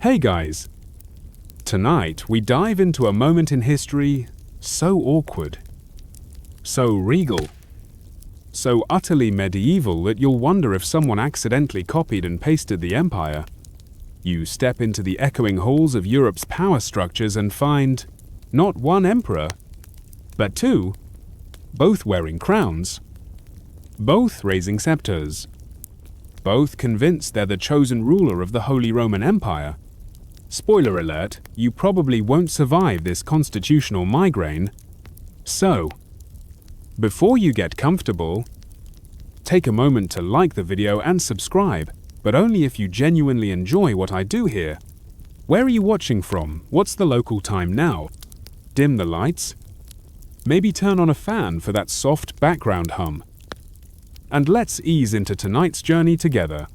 Hey guys! Tonight we dive into a moment in history so awkward, so regal, so utterly medieval that you'll wonder if someone accidentally copied and pasted the empire. You step into the echoing halls of Europe's power structures and find not one emperor, but two, both wearing crowns, both raising scepters, both convinced they're the chosen ruler of the Holy Roman Empire. Spoiler alert, you probably won't survive this constitutional migraine. So, before you get comfortable, take a moment to like the video and subscribe, but only if you genuinely enjoy what I do here. Where are you watching from? What's the local time now? Dim the lights. Maybe turn on a fan for that soft background hum. And let's ease into tonight's journey together.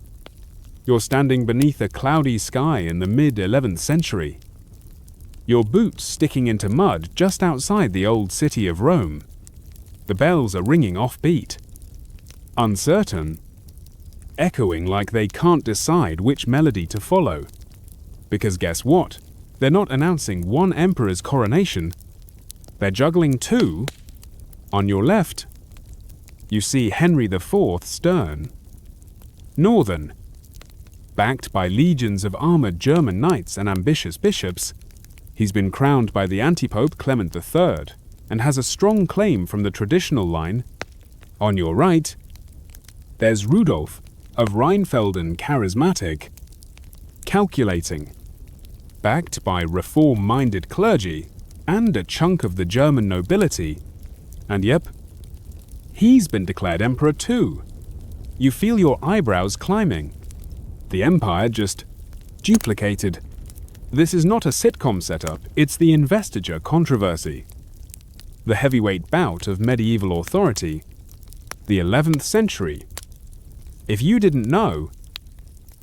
You're standing beneath a cloudy sky in the mid-11th century. Your boots sticking into mud just outside the old city of Rome. The bells are ringing off-beat. Uncertain. Echoing like they can't decide which melody to follow. Because guess what? They're not announcing one emperor's coronation. They're juggling two. On your left, you see Henry IV stern. Northern. Backed by legions of armored German knights and ambitious bishops, he's been crowned by the antipope Clement III and has a strong claim from the traditional line. On your right, there's Rudolf of Rheinfelden, charismatic, calculating, backed by reform-minded clergy and a chunk of the German nobility. And yep, he's been declared emperor too. You feel your eyebrows climbing. The empire just duplicated. This is not a sitcom setup, it's the investiture controversy. The heavyweight bout of medieval authority. The 11th century, if you didn't know,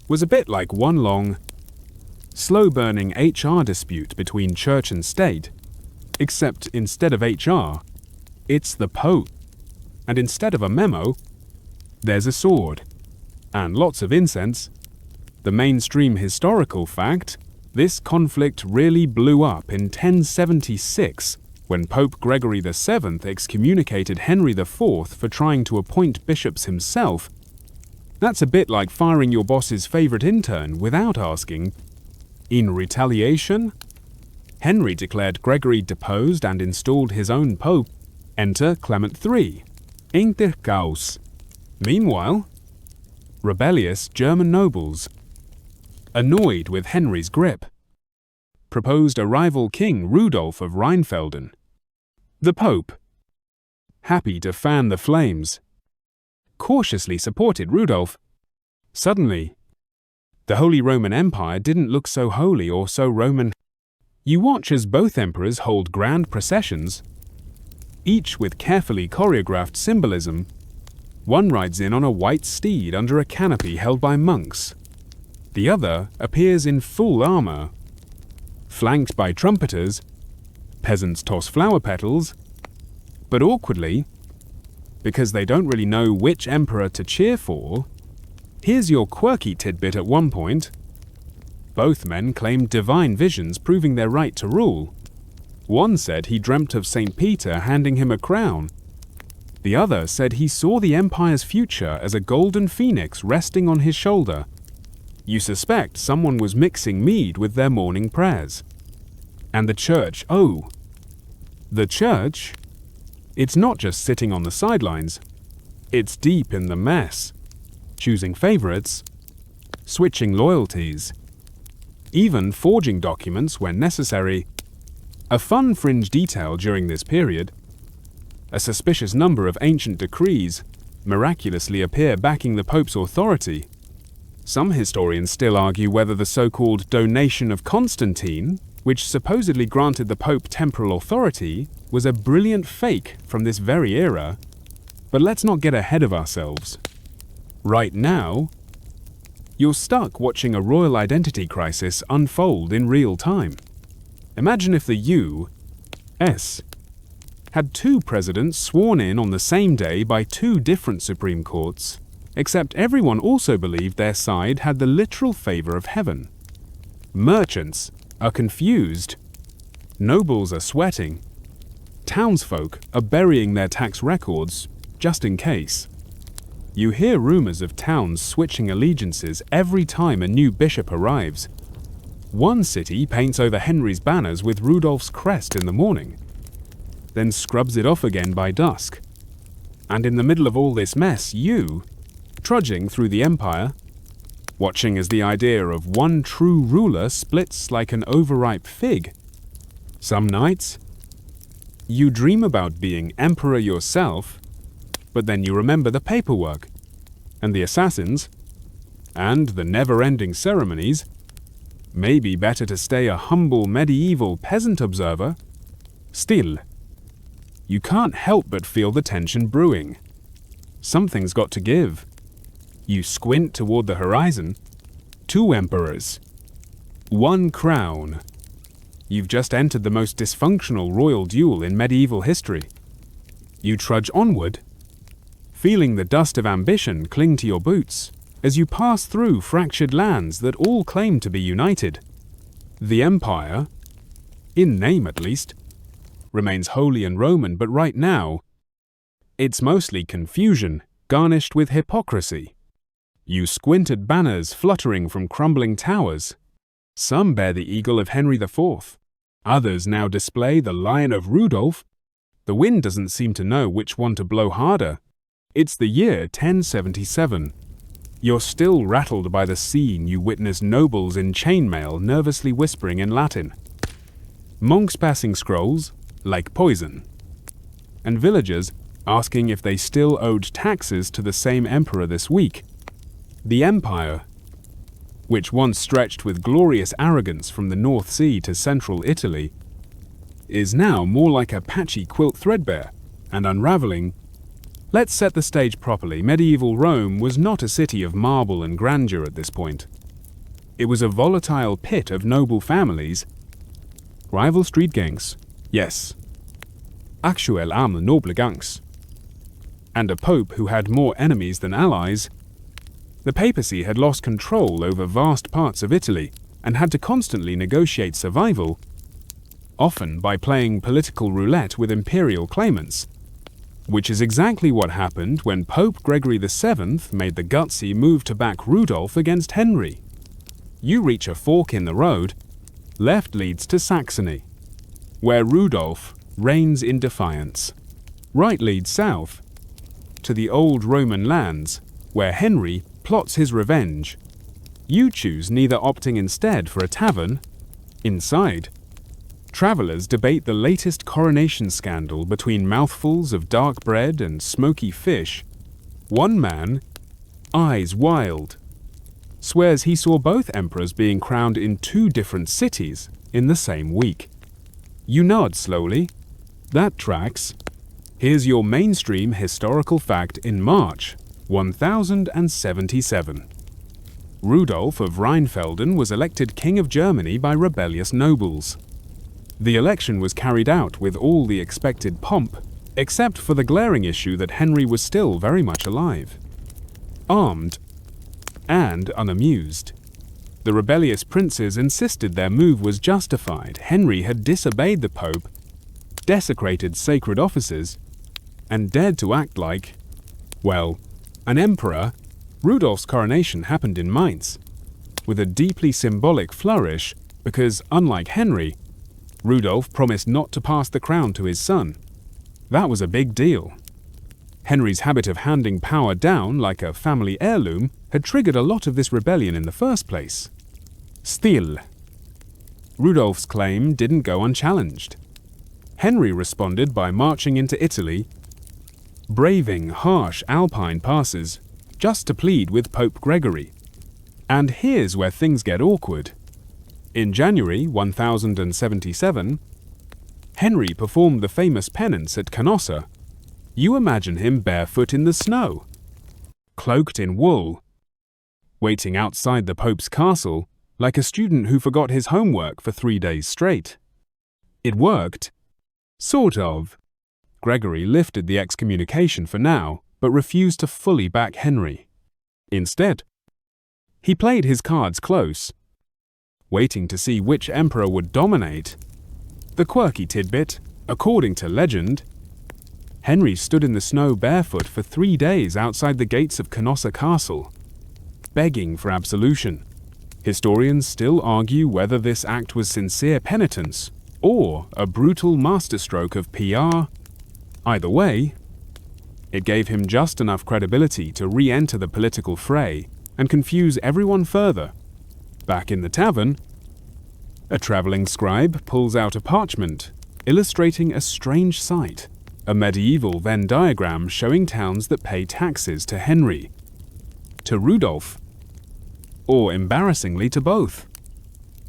was a bit like one long, slow-burning HR dispute between church and state, except instead of HR, it's the Pope. And instead of a memo, there's a sword. And lots of incense. The mainstream historical fact, this conflict really blew up in 1076 when Pope Gregory VII excommunicated Henry IV for trying to appoint bishops himself. That's a bit like firing your boss's favorite intern without asking. In retaliation, Henry declared Gregory deposed and installed his own pope. Enter Clement III. Inter Chaos. Meanwhile, rebellious German nobles, annoyed with Henry's grip, proposed a rival king, Rudolf of Rheinfelden. The Pope, happy to fan the flames, cautiously supported Rudolf. Suddenly, the Holy Roman Empire didn't look so holy or so Roman. You watch as both emperors hold grand processions, each with carefully choreographed symbolism. One rides in on a white steed under a canopy held by monks. The other appears in full armor. Flanked by trumpeters, peasants toss flower petals, but awkwardly, because they don't really know which emperor to cheer for, here's your quirky tidbit at one point. Both men claimed divine visions proving their right to rule. One said he dreamt of St. Peter handing him a crown. The other said he saw the empire's future as a golden phoenix resting on his shoulder. You suspect someone was mixing mead with their morning prayers. And the church, oh, the church, it's not just sitting on the sidelines. It's deep in the mess, choosing favorites, switching loyalties, even forging documents when necessary. A fun fringe detail during this period, a suspicious number of ancient decrees miraculously appear backing the Pope's authority. Some historians still argue whether the so-called donation of Constantine, which supposedly granted the Pope temporal authority, was a brilliant fake from this very era. But let's not get ahead of ourselves. Right now, you're stuck watching a royal identity crisis unfold in real time. Imagine if the U.S. had two presidents sworn in on the same day by two different Supreme Courts, except everyone also believed their side had the literal favor of heaven. Merchants are confused. Nobles are sweating. Townsfolk are burying their tax records, just in case. You hear rumors of towns switching allegiances every time a new bishop arrives. One city paints over Henry's banners with Rudolph's crest in the morning, then scrubs it off again by dusk. And in the middle of all this mess, you, trudging through the empire, watching as the idea of one true ruler splits like an overripe fig. Some nights, you dream about being emperor yourself, but then you remember the paperwork, and the assassins, and the never-ending ceremonies. Maybe better to stay a humble medieval peasant observer. Still, you can't help but feel the tension brewing. Something's got to give. You squint toward the horizon. 2 emperors. 1 crown. You've just entered the most dysfunctional royal duel in medieval history. You trudge onward, feeling the dust of ambition cling to your boots as you pass through fractured lands that all claim to be united. The empire, in name at least, remains holy and Roman, but right now, it's mostly confusion garnished with hypocrisy. You squint at banners fluttering from crumbling towers. Some bear the eagle of Henry IV. Others now display the lion of Rudolph. The wind doesn't seem to know which one to blow harder. It's the year 1077. You're still rattled by the scene you witness nobles in chainmail nervously whispering in Latin. Monks passing scrolls, like poison. And villagers asking if they still owed taxes to the same emperor this week. The empire, which once stretched with glorious arrogance from the North Sea to central Italy, is now more like a patchy quilt threadbare and unraveling. Let's set the stage properly. Medieval Rome was not a city of marble and grandeur at this point. It was a volatile pit of noble families, rival street gangs, yes, actuelle arme noble gangs, and a pope who had more enemies than allies. The papacy had lost control over vast parts of Italy and had to constantly negotiate survival, often by playing political roulette with imperial claimants, which is exactly what happened when Pope Gregory VII made the gutsy move to back Rudolph against Henry. You reach a fork in the road. Left leads to Saxony, where Rudolph reigns in defiance. Right leads south, to the old Roman lands, where Henry plots his revenge. You choose neither, opting instead for a tavern. Inside, travelers debate the latest coronation scandal between mouthfuls of dark bread and smoky fish. One man, eyes wild, swears he saw both emperors being crowned in 2 different cities in the same week. You nod slowly. That tracks. Here's your mainstream historical fact in March 1077. Rudolph of Rheinfelden was elected King of Germany by rebellious nobles. The election was carried out with all the expected pomp, except for the glaring issue that Henry was still very much alive, armed, and unamused. The rebellious princes insisted their move was justified. Henry had disobeyed the Pope, desecrated sacred offices, and dared to act like, well, an emperor. Rudolph's coronation happened in Mainz, with a deeply symbolic flourish because, unlike Henry, Rudolph promised not to pass the crown to his son. That was a big deal. Henry's habit of handing power down like a family heirloom had triggered a lot of this rebellion in the first place. Still, Rudolph's claim didn't go unchallenged. Henry responded by marching into Italy, braving harsh alpine passes, just to plead with Pope Gregory. And here's where things get awkward. In January 1077, Henry performed the famous penance at Canossa. You imagine him barefoot in the snow, cloaked in wool, waiting outside the Pope's castle like a student who forgot his homework for 3 days straight. It worked. Sort of. Gregory lifted the excommunication for now, but refused to fully back Henry. Instead, he played his cards close. waiting to see which emperor would dominate. The quirky tidbit, according to legend, Henry stood in the snow barefoot for 3 days outside the gates of Canossa Castle, begging for absolution. Historians still argue whether this act was sincere penitence or a brutal masterstroke of PR. Either way, it gave him just enough credibility to re-enter the political fray and confuse everyone further. Back in the tavern, a traveling scribe pulls out a parchment, illustrating a strange sight, a medieval Venn diagram showing towns that pay taxes to Henry, to Rudolf, or embarrassingly to both.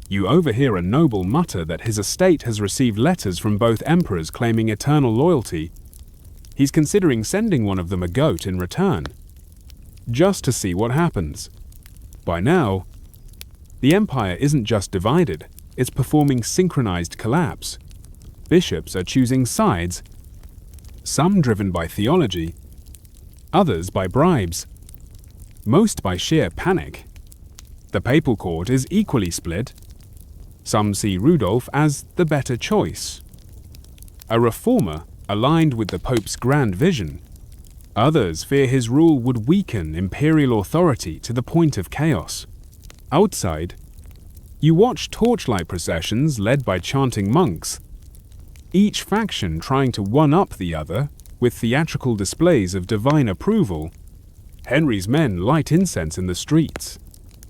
You overhear a noble mutter that his estate has received letters from both emperors claiming eternal loyalty. He's considering sending one of them a goat in return, just to see what happens. By now, the empire isn't just divided, it's performing synchronized collapse. Bishops are choosing sides, some driven by theology, others by bribes, most by sheer panic. The papal court is equally split. Some see Rudolf as the better choice, a reformer aligned with the Pope's grand vision. Others fear his rule would weaken imperial authority to the point of chaos. Outside, you watch torchlight processions led by chanting monks, each faction trying to one-up the other with theatrical displays of divine approval. Henry's men light incense in the streets.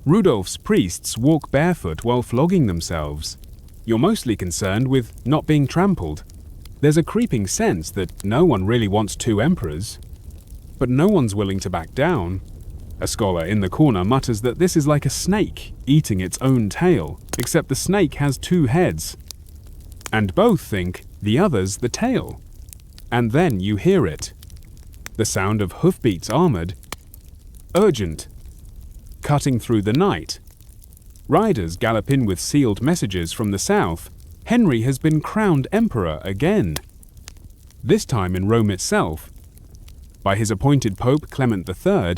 Rudolf's priests walk barefoot while flogging themselves. You're mostly concerned with not being trampled. There's a creeping sense that no one really wants 2 emperors, but no one's willing to back down. A scholar in the corner mutters that this is like a snake eating its own tail, except the snake has 2 heads. And both think the other's the tail. And then you hear it. The sound of hoofbeats armored, urgent, cutting through the night. Riders gallop in with sealed messages from the south. Henry has been crowned emperor again. This time in Rome itself, by his appointed Pope Clement III.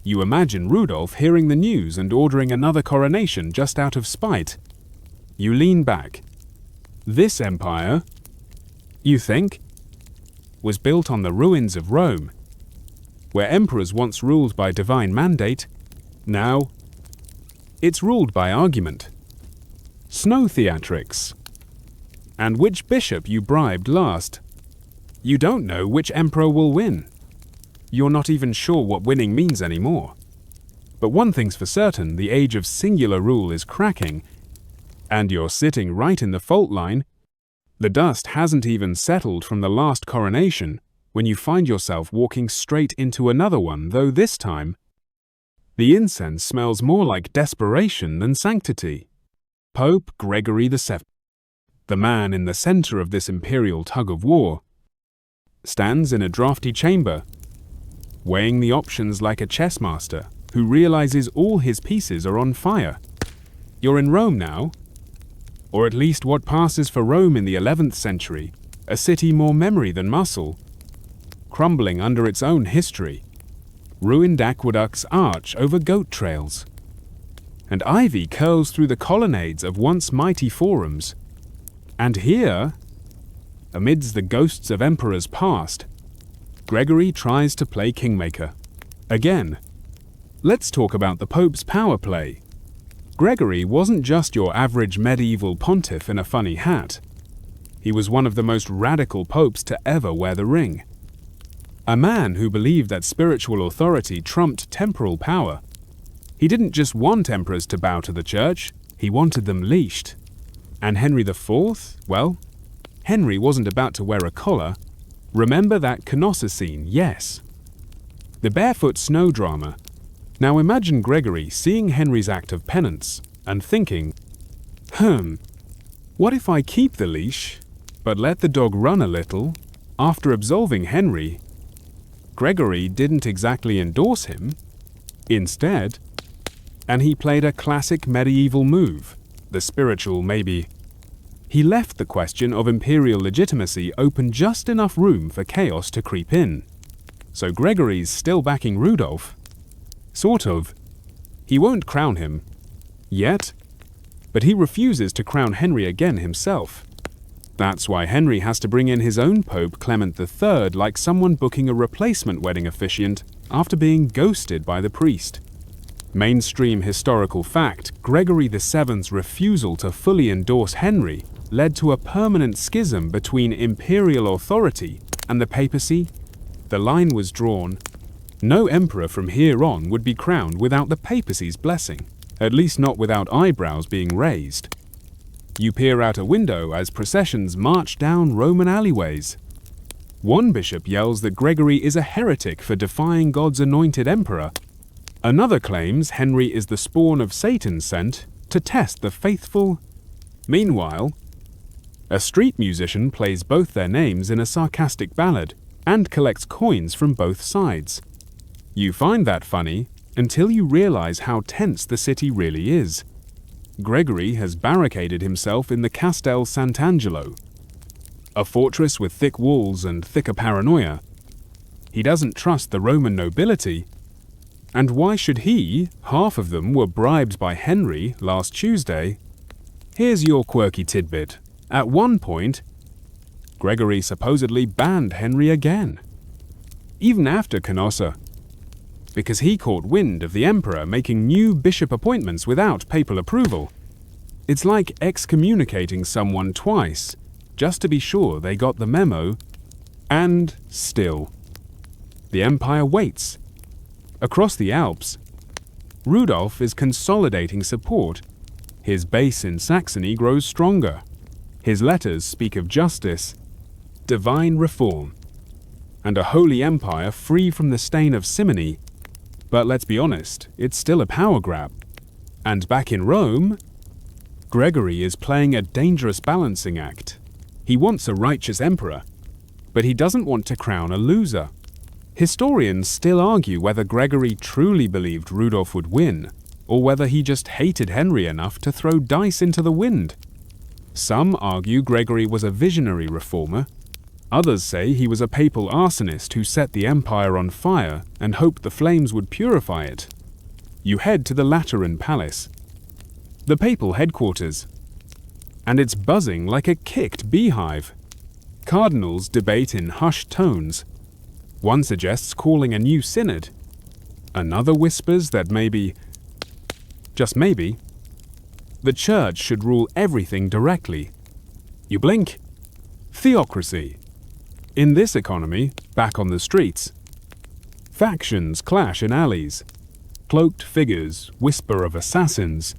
You imagine Rudolf hearing the news and ordering another coronation just out of spite. You lean back. This empire, you think, was built on the ruins of Rome, where emperors once ruled by divine mandate. Now, it's ruled by argument, snow theatrics, and which bishop you bribed last. You don't know which emperor will win. You're not even sure what winning means anymore. But one thing's for certain, the age of singular rule is cracking, and you're sitting right in the fault line. The dust hasn't even settled from the last coronation when you find yourself walking straight into another one, though this time, the incense smells more like desperation than sanctity. Pope Gregory VII, the man in the center of this imperial tug-of-war, stands in a drafty chamber, weighing the options like a chess master who realizes all his pieces are on fire. You're in Rome now, or at least what passes for Rome in the 11th century, a city more memory than muscle, crumbling under its own history. Ruined aqueducts arch over goat trails, and ivy curls through the colonnades of once mighty forums. And here, amidst the ghosts of emperors past, Gregory tries to play kingmaker. Again, let's talk about the Pope's power play. Gregory wasn't just your average medieval pontiff in a funny hat. He was one of the most radical popes to ever wear the ring. A man who believed that spiritual authority trumped temporal power. He didn't just want emperors to bow to the church, he wanted them leashed. And Henry IV? Well, Henry wasn't about to wear a collar. Remember that Canossa scene, yes. The barefoot snow drama. Now imagine Gregory seeing Henry's act of penance and thinking, what if I keep the leash, but let the dog run a little? After absolving Henry, Gregory didn't exactly endorse him. Instead, and he played a classic medieval move, the spiritual maybe. He left the question of imperial legitimacy open just enough room for chaos to creep in. So Gregory's still backing Rudolf. Sort of. He won't crown him. Yet. but he refuses to crown Henry again himself. That's why Henry has to bring in his own Pope Clement III, like someone booking a replacement wedding officiant after being ghosted by the priest. Mainstream historical fact, Gregory VII's refusal to fully endorse Henry led to a permanent schism between imperial authority and the papacy. The line was drawn. No emperor from here on would be crowned without the papacy's blessing, at least not without eyebrows being raised. You peer out a window as processions march down Roman alleyways. One bishop yells that Gregory is a heretic for defying God's anointed emperor. Another claims Henry is the spawn of Satan sent to test the faithful. Meanwhile, a street musician plays both their names in a sarcastic ballad and collects coins from both sides. You find that funny until you realize how tense the city really is. Gregory has barricaded himself in the Castel Sant'Angelo, a fortress with thick walls and thicker paranoia. He doesn't trust the Roman nobility. And why should he? Half of them were bribed by Henry last Tuesday. Here's your quirky tidbit. At one point, Gregory supposedly banned Henry again, even after Canossa, because he caught wind of the emperor making new bishop appointments without papal approval. It's like excommunicating someone twice, just to be sure they got the memo. And still, the empire waits. Across the Alps, Rudolf is consolidating support. His base in Saxony grows stronger. His letters speak of justice, divine reform, and a holy empire free from the stain of simony. But let's be honest, it's still a power grab. And back in Rome, Gregory is playing a dangerous balancing act. He wants a righteous emperor, but he doesn't want to crown a loser. Historians still argue whether Gregory truly believed Rudolf would win, or whether he just hated Henry enough to throw dice into the wind. Some argue Gregory was a visionary reformer. Others say he was a papal arsonist who set the empire on fire and hoped the flames would purify it. You head to the Lateran Palace, the papal headquarters, and it's buzzing like a kicked beehive. Cardinals debate in hushed tones. One suggests calling a new synod. Another whispers that maybe, just maybe, the church should rule everything directly. You blink. Theocracy. In this economy, back on the streets, factions clash in alleys. Cloaked figures whisper of assassins.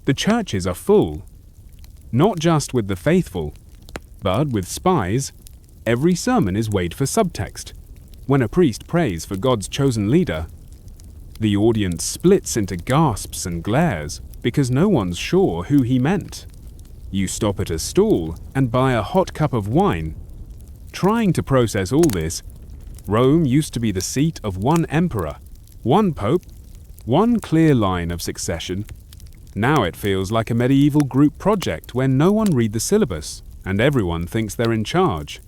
The churches are full. Not just with the faithful, but with spies. Every sermon is weighed for subtext. When a priest prays for God's chosen leader, the audience splits into gasps and glares because no one's sure who he meant. You stop at a stall and buy a hot cup of wine. Trying to process all this, Rome used to be the seat of one emperor, one pope, one clear line of succession. Now it feels like a medieval group project where no one read the syllabus and everyone thinks they're in charge.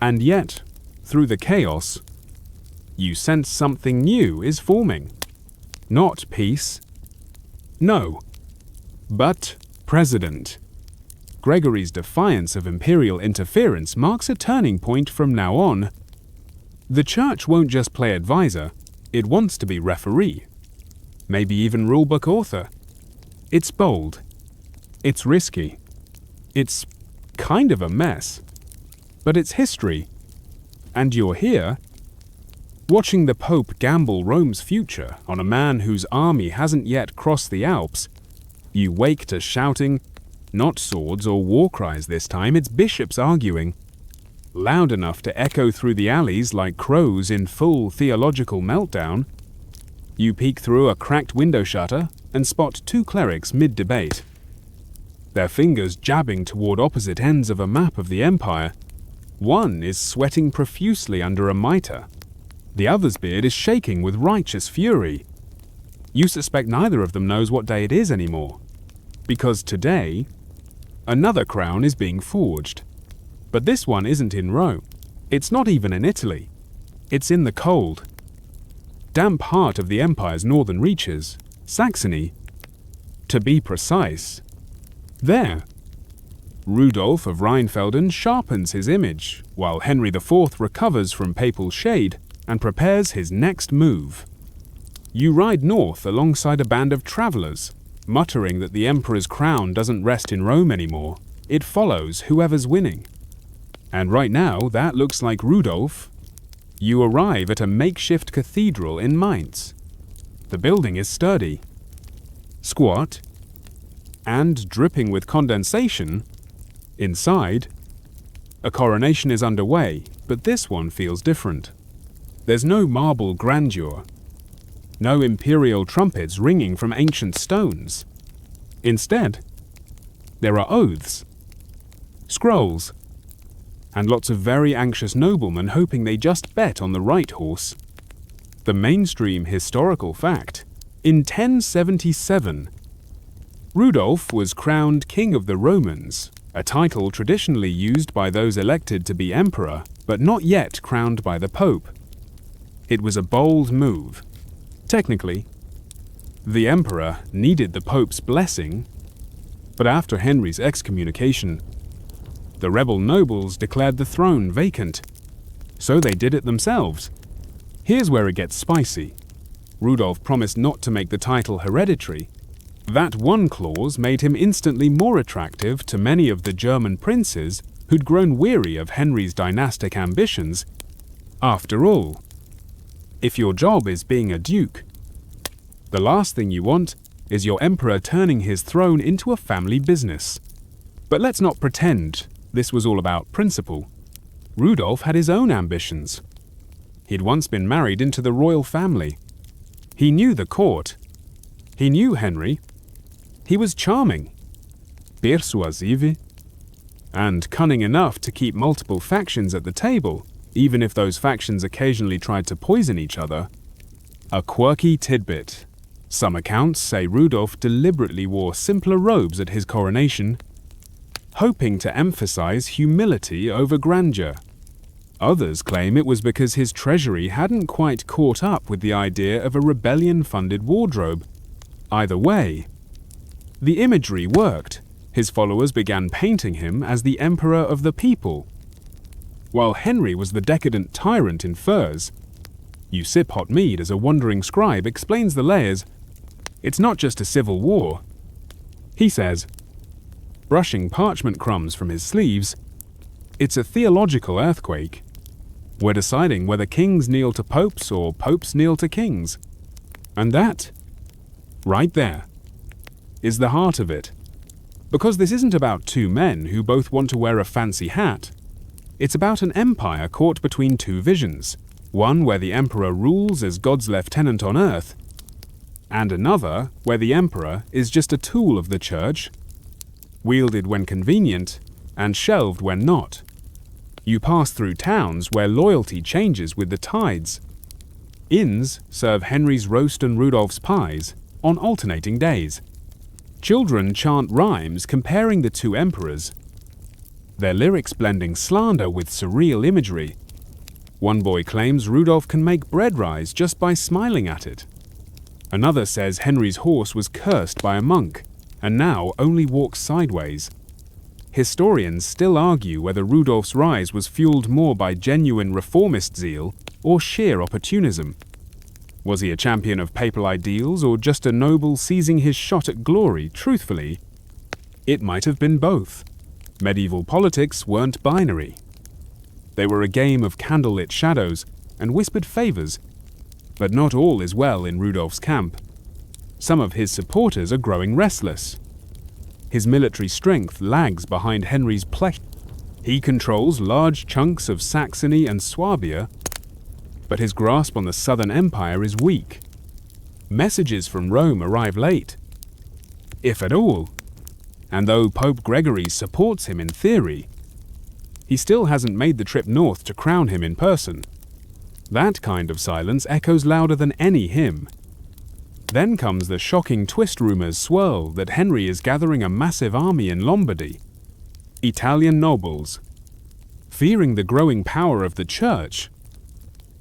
And yet, through the chaos, you sense something new is forming. Not peace. No. But president. Gregory's defiance of imperial interference marks a turning point from now on. The church won't just play advisor, it wants to be referee. Maybe even rulebook author. It's bold. It's risky. It's kind of a mess. But it's history. And you're here, watching the Pope gamble Rome's future on a man whose army hasn't yet crossed the Alps. You wake to shouting, not swords or war cries this time, it's bishops arguing, loud enough to echo through the alleys like crows in full theological meltdown. You peek through a cracked window shutter and spot two clerics mid-debate, their fingers jabbing toward opposite ends of a map of the empire. One is sweating profusely under a mitre. The other's beard is shaking with righteous fury. You suspect neither of them knows what day it is anymore, because today, another crown is being forged. But this one isn't in Rome. It's not even in Italy. It's in the cold, damp heart of the empire's northern reaches, Saxony. To be precise, There, Rudolf of Rheinfelden sharpens his image, while Henry IV recovers from papal shade and prepares his next move. You ride north alongside a band of travelers, muttering that the emperor's crown doesn't rest in Rome anymore. It follows whoever's winning. And right now, that looks like Rudolf. You arrive at a makeshift cathedral in Mainz. The building is sturdy, squat, and dripping with condensation. Inside, a coronation is underway, but this one feels different. There's no marble grandeur, no imperial trumpets ringing from ancient stones. Instead, there are oaths, scrolls, and lots of very anxious noblemen hoping they just bet on the right horse. The mainstream historical fact: in 1077, Rudolf was crowned King of the Romans, a title traditionally used by those elected to be emperor, but not yet crowned by the Pope. It was a bold move. Technically, the emperor needed the Pope's blessing, but after Henry's excommunication, the rebel nobles declared the throne vacant, so they did it themselves. Here's where it gets spicy. Rudolf promised not to make the title hereditary. That one clause made him instantly more attractive to many of the German princes who'd grown weary of Henry's dynastic ambitions. After all, if your job is being a duke, the last thing you want is your emperor turning his throne into a family business. But let's not pretend this was all about principle. Rudolf had his own ambitions. He'd once been married into the royal family. He knew the court. He knew Henry. He was charming, persuasive, and cunning enough to keep multiple factions at the table, even if those factions occasionally tried to poison each other. A quirky tidbit. Some accounts say Rudolf deliberately wore simpler robes at his coronation, hoping to emphasize humility over grandeur. Others claim it was because his treasury hadn't quite caught up with the idea of a rebellion-funded wardrobe. Either way, the imagery worked. His followers began painting him as the emperor of the people, while Henry was the decadent tyrant in furs. You Sip Hot Mead as a wandering scribe explains the layers. It's not just a civil war. He says, brushing parchment crumbs from his sleeves, it's a theological earthquake. We're deciding whether kings kneel to popes or popes kneel to kings. And that, right there, is the heart of it. Because this isn't about two men who both want to wear a fancy hat. It's about an empire caught between two visions, one where the emperor rules as God's lieutenant on earth, and another where the emperor is just a tool of the church, wielded when convenient and shelved when not. You pass through towns where loyalty changes with the tides. Inns serve Henry's roast and Rudolph's pies on alternating days. Children chant rhymes comparing the two emperors, their lyrics blending slander with surreal imagery. One boy claims Rudolph can make bread rise just by smiling at it. Another says Henry's horse was cursed by a monk, and now only walks sideways. Historians still argue whether Rudolph's rise was fueled more by genuine reformist zeal or sheer opportunism. Was he a champion of papal ideals or just a noble seizing his shot at glory? Truthfully, it might have been both. Medieval politics weren't binary. They were a game of candlelit shadows and whispered favors. But not all is well in Rudolph's camp. Some of his supporters are growing restless. His military strength lags behind Henry's pledge. He controls large chunks of Saxony and Swabia, but his grasp on the southern empire is weak. Messages from Rome arrive late, if at all, and though Pope Gregory supports him in theory, he still hasn't made the trip north to crown him in person. That kind of silence echoes louder than any hymn. Then comes the shocking twist rumors swirl that Henry is gathering a massive army in Lombardy. Italian nobles, fearing the growing power of the church,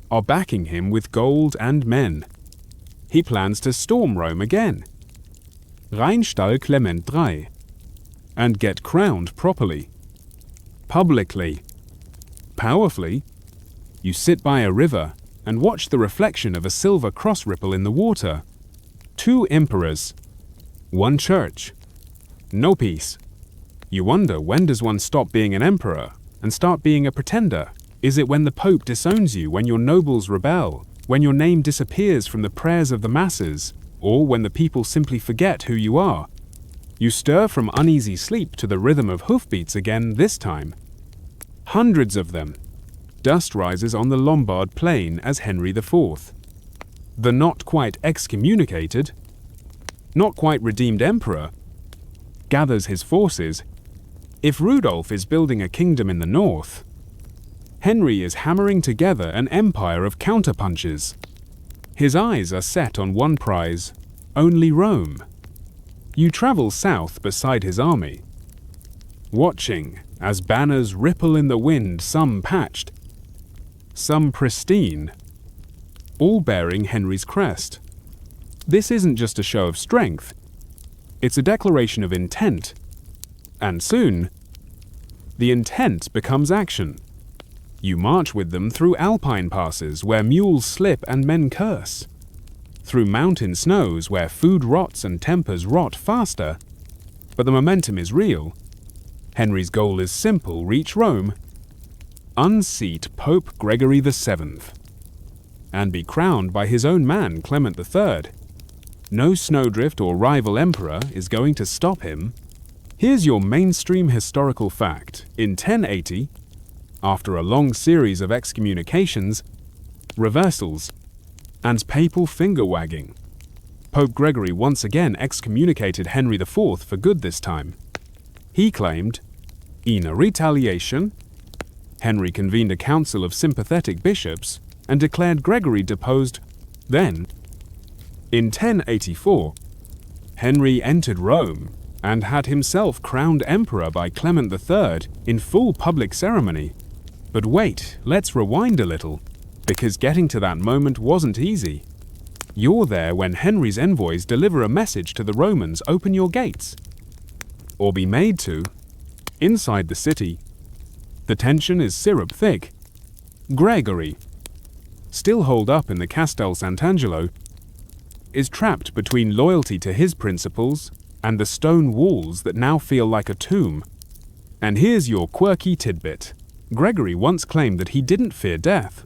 are backing him with gold and men. He plans to storm Rome again. Rheinstall Clement III. and get crowned properly. Publicly. Powerfully. You sit by a river and watch the reflection of a silver cross ripple in the water. 2 emperors. 1 church. No peace. You wonder, when does one stop being an emperor and start being a pretender? Is it when the Pope disowns you, when your nobles rebel, when your name disappears from the prayers of the masses, or when the people simply forget who you are? You stir from uneasy sleep to the rhythm of hoofbeats again this time. Hundreds of them. Dust rises on the Lombard plain as Henry IV, the not quite excommunicated, not quite redeemed emperor, gathers his forces. If Rudolph is building a kingdom in the north, Henry is hammering together an empire of counterpunches. His eyes are set on one prize, only Rome. You travel south beside his army, watching as banners ripple in the wind, some patched, some pristine, all bearing Henry's crest. This isn't just a show of strength, it's a declaration of intent. And soon, the intent becomes action. You march with them through alpine passes where mules slip and men curse, through mountain snows where food rots and tempers rot faster. But the momentum is real. Henry's goal is simple: reach Rome, unseat Pope Gregory VII, and be crowned by his own man, Clement III. No snowdrift or rival emperor is going to stop him. Here's your mainstream historical fact. In 1080, after a long series of excommunications, reversals, and papal finger-wagging, Pope Gregory once again excommunicated Henry IV for good this time. He claimed, in a retaliation, Henry convened a council of sympathetic bishops and declared Gregory deposed. Then, in 1084, Henry entered Rome and had himself crowned emperor by Clement III in full public ceremony. But wait, let's rewind a little, because getting to that moment wasn't easy. You're there when Henry's envoys deliver a message to the Romans: open your gates, or be made to. Inside the city, the tension is syrup thick. Gregory, still holed up in the Castel Sant'Angelo, is trapped between loyalty to his principles and the stone walls that now feel like a tomb. And here's your quirky tidbit. Gregory once claimed that he didn't fear death,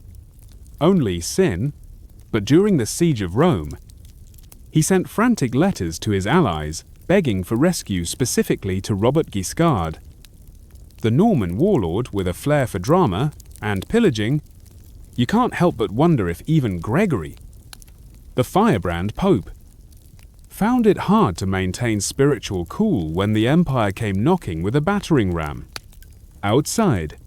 only sin. But during the siege of Rome, he sent frantic letters to his allies, begging for rescue, specifically to Robert Guiscard, the Norman warlord with a flair for drama and pillaging. You can't help but wonder if even Gregory, the firebrand pope, found it hard to maintain spiritual cool when the empire came knocking with a battering ram. Outside,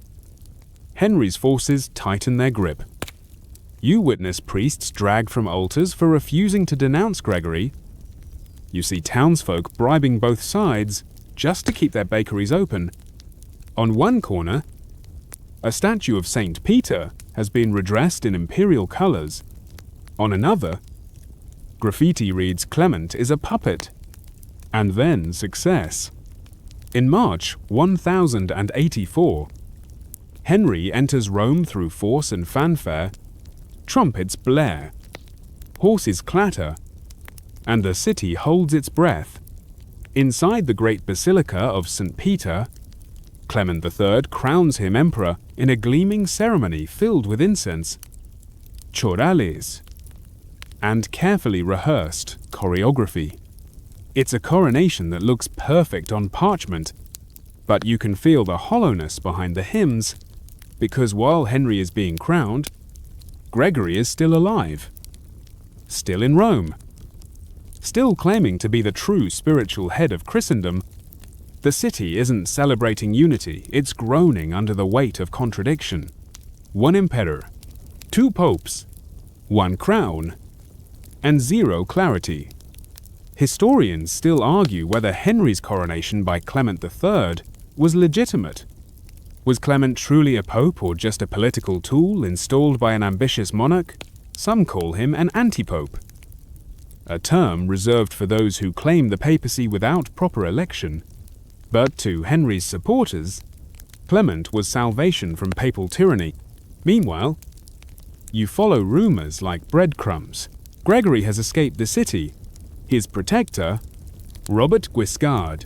Henry's forces tighten their grip. You witness priests dragged from altars for refusing to denounce Gregory. You see townsfolk bribing both sides just to keep their bakeries open. On one corner, a statue of Saint Peter has been redressed in imperial colors. On another, graffiti reads Clement is a puppet. And then success. In March 1084, Henry enters Rome through force and fanfare. Trumpets blare, horses clatter, and the city holds its breath. Inside the great basilica of St. Peter, Clement III crowns him emperor in a gleaming ceremony filled with incense, chorales, and carefully rehearsed choreography. It's a coronation that looks perfect on parchment, but you can feel the hollowness behind the hymns, because while Henry is being crowned, Gregory is still alive, still in Rome, still claiming to be the true spiritual head of Christendom. The city isn't celebrating unity, it's groaning under the weight of contradiction. One emperor, 2 popes, 1 crown, and 0 clarity. Historians still argue whether Henry's coronation by Clement III was legitimate. Was Clement truly a pope or just a political tool installed by an ambitious monarch? Some call him an anti-pope, a term reserved for those who claim the papacy without proper election. But to Henry's supporters, Clement was salvation from papal tyranny. Meanwhile, you follow rumors like breadcrumbs. Gregory has escaped the city. His protector, Robert Guiscard,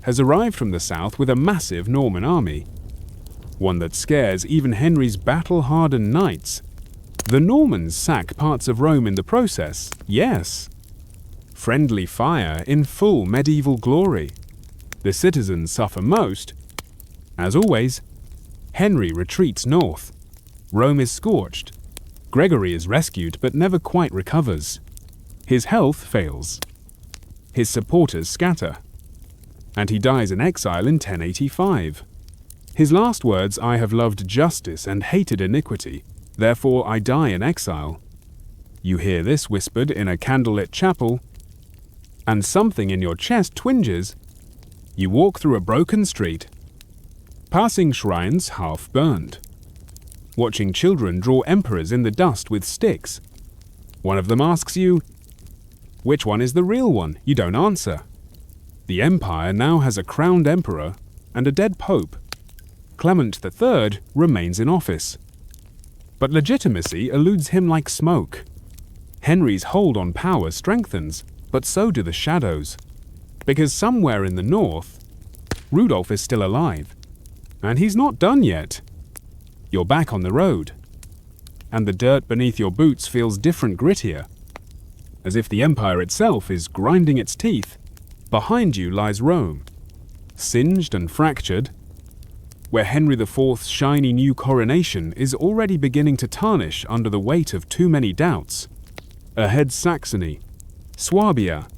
has arrived from the south with a massive Norman army, one that scares even Henry's battle-hardened knights. The Normans sack parts of Rome in the process, yes. Friendly fire in full medieval glory. The citizens suffer most. As always, Henry retreats north. Rome is scorched. Gregory is rescued but never quite recovers. His health fails. His supporters scatter. And he dies in exile in 1085. His last words, "I have loved justice and hated iniquity, therefore I die in exile." You hear this whispered in a candlelit chapel, and something in your chest twinges. You walk through a broken street, passing shrines half burned, watching children draw emperors in the dust with sticks. One of them asks you, which one is the real one? You don't answer. The empire now has a crowned emperor and a dead pope. Clement III remains in office. But legitimacy eludes him like smoke. Henry's hold on power strengthens, but so do the shadows. Because somewhere in the north, Rudolf is still alive. And he's not done yet. You're back on the road. And the dirt beneath your boots feels different, grittier. As if the empire itself is grinding its teeth. Behind you lies Rome, singed and fractured, where Henry IV's shiny new coronation is already beginning to tarnish under the weight of too many doubts. Ahead Saxony, Swabia,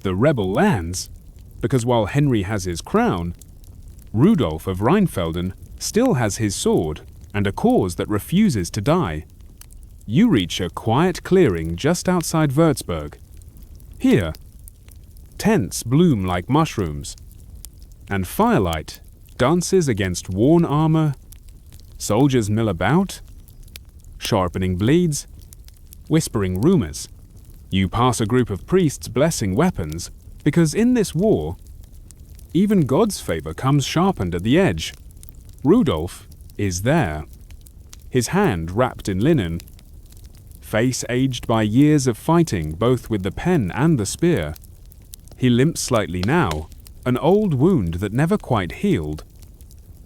the rebel lands, because while Henry has his crown, Rudolf of Rheinfelden still has his sword and a cause that refuses to die. You reach a quiet clearing just outside Würzburg. Here, tents bloom like mushrooms, and firelight dances against worn armor. Soldiers mill about, sharpening blades, whispering rumors. You pass a group of priests blessing weapons, because in this war, even God's favor comes sharpened at the edge. Rudolf is there, his hand wrapped in linen, face aged by years of fighting both with the pen and the spear. He limps slightly now, an old wound that never quite healed.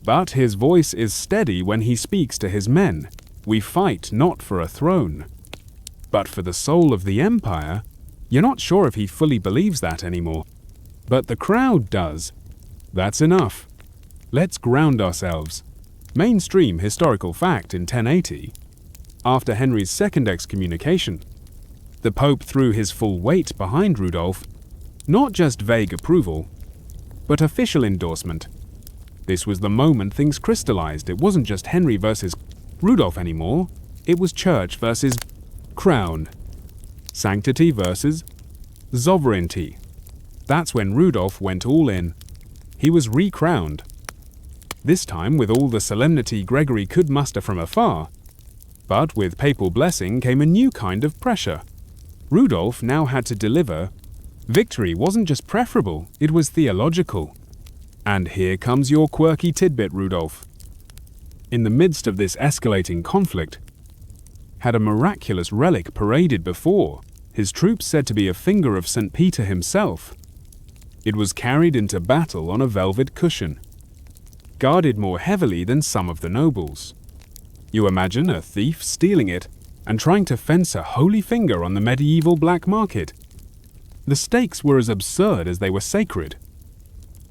But his voice is steady when he speaks to his men. We fight not for a throne, but for the soul of the empire. You're not sure if he fully believes that anymore. But the crowd does. That's enough. Let's ground ourselves. Mainstream historical fact in 1080. After Henry's second excommunication, the Pope threw his full weight behind Rudolf. Not just vague approval, but official endorsement. This was the moment things crystallized. It wasn't just Henry versus Rudolf anymore. It was church versus crown. Sanctity versus sovereignty. That's when Rudolf went all in. He was recrowned. This time with all the solemnity Gregory could muster from afar. But with papal blessing came a new kind of pressure. Rudolf now had to deliver. Victory wasn't just preferable, it was theological. And here comes your quirky tidbit, Rudolf. In the midst of this escalating conflict, had a miraculous relic paraded before, his troops said to be a finger of St. Peter himself. It was carried into battle on a velvet cushion, guarded more heavily than some of the nobles. You imagine a thief stealing it and trying to fence a holy finger on the medieval black market. The stakes were as absurd as they were sacred.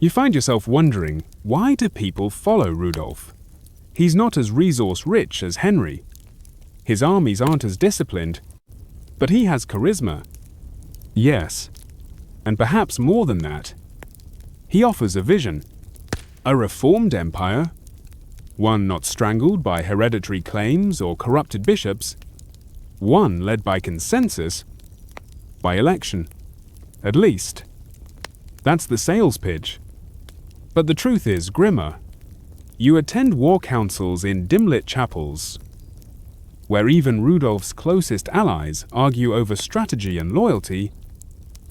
You find yourself wondering, why do people follow Rudolf? He's not as resource-rich as Henry. His armies aren't as disciplined, but he has charisma. Yes, and perhaps more than that. He offers a vision. A reformed empire, one not strangled by hereditary claims or corrupted bishops, one led by consensus, by election. At least. That's the sales pitch. But the truth is grimmer. You attend war councils in dim-lit chapels, where even Rudolf's closest allies argue over strategy and loyalty.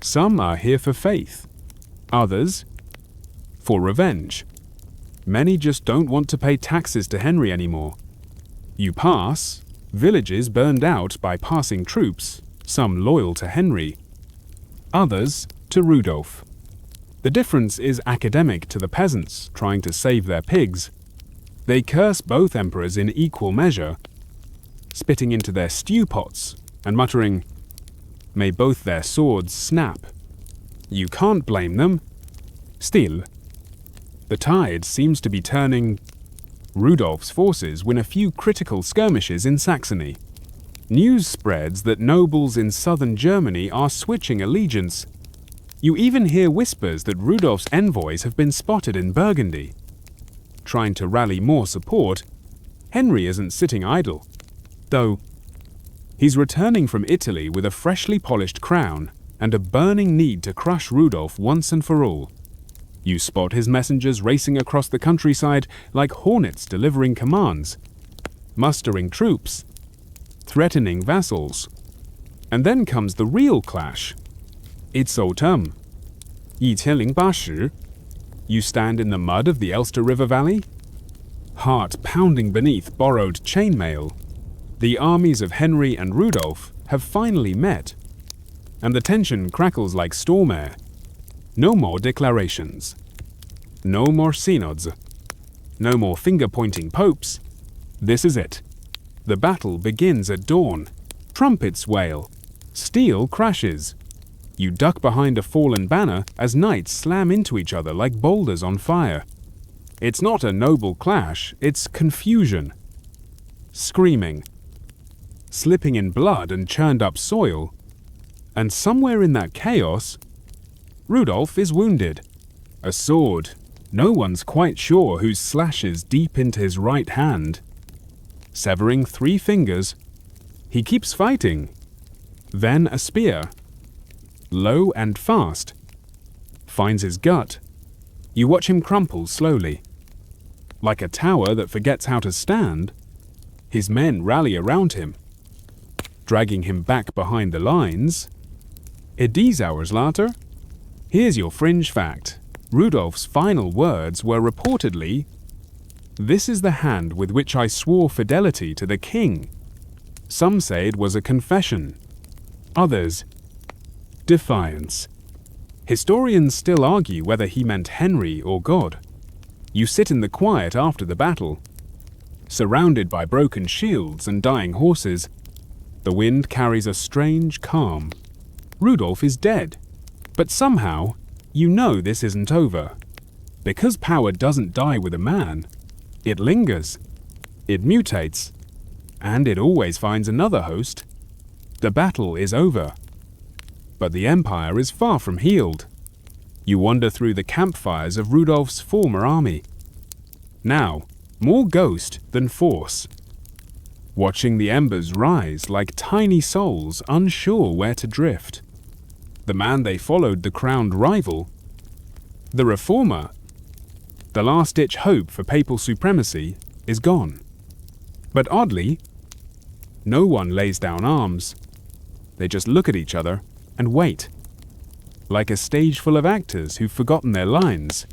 Some are here for faith. Others, for revenge. Many just don't want to pay taxes to Henry anymore. You pass, villages burned out by passing troops, some loyal to Henry, others to Rudolf. The difference is academic to the peasants trying to save their pigs. They curse both emperors in equal measure, spitting into their stew pots and muttering, "May both their swords snap." You can't blame them. Still, the tide seems to be turning. Rudolf's forces win a few critical skirmishes in Saxony. News spreads that nobles in southern Germany are switching allegiance. You even hear whispers that Rudolf's envoys have been spotted in Burgundy. Trying to rally more support, Henry isn't sitting idle, though. He's returning from Italy with a freshly polished crown and a burning need to crush Rudolf once and for all. You spot his messengers racing across the countryside like hornets delivering commands, mustering troops, threatening vassals. And then comes the real clash. It's autumn. 1080. You stand in the mud of the Elster River Valley, heart pounding beneath borrowed chainmail. The armies of Henry and Rudolf have finally met, and the tension crackles like storm air. No more declarations. No more synods. No more finger-pointing popes. This is it. The battle begins at dawn. Trumpets wail. Steel crashes. You duck behind a fallen banner as knights slam into each other like boulders on fire. It's not a noble clash, it's confusion. Screaming. Slipping in blood and churned up soil. And somewhere in that chaos, Rudolf is wounded. A sword. No one's quite sure who slashes deep into his right hand. Severing 3 fingers, he keeps fighting. Then a spear. Low and fast. Finds his gut. You watch him crumple slowly. Like a tower that forgets how to stand, his men rally around him, dragging him back behind the lines. These hours later, here's your fringe fact. Rudolf's final words were reportedly, "This is the hand with which I swore fidelity to the king." Some say it was a confession. Others, defiance. Historians still argue whether he meant Henry or God. You sit in the quiet after the battle, surrounded by broken shields and dying horses. The wind carries a strange calm. Rudolf is dead, but somehow you know this isn't over. Because power doesn't die with a man, it lingers, it mutates, and it always finds another host. The battle is over, but the empire is far from healed. You wander through the campfires of Rudolf's former army. Now, more ghost than force. Watching the embers rise like tiny souls unsure where to drift. The man they followed, the crowned rival, the reformer, the last-ditch hope for papal supremacy, is gone. But oddly, no one lays down arms. They just look at each other and wait. Like a stage full of actors who've forgotten their lines.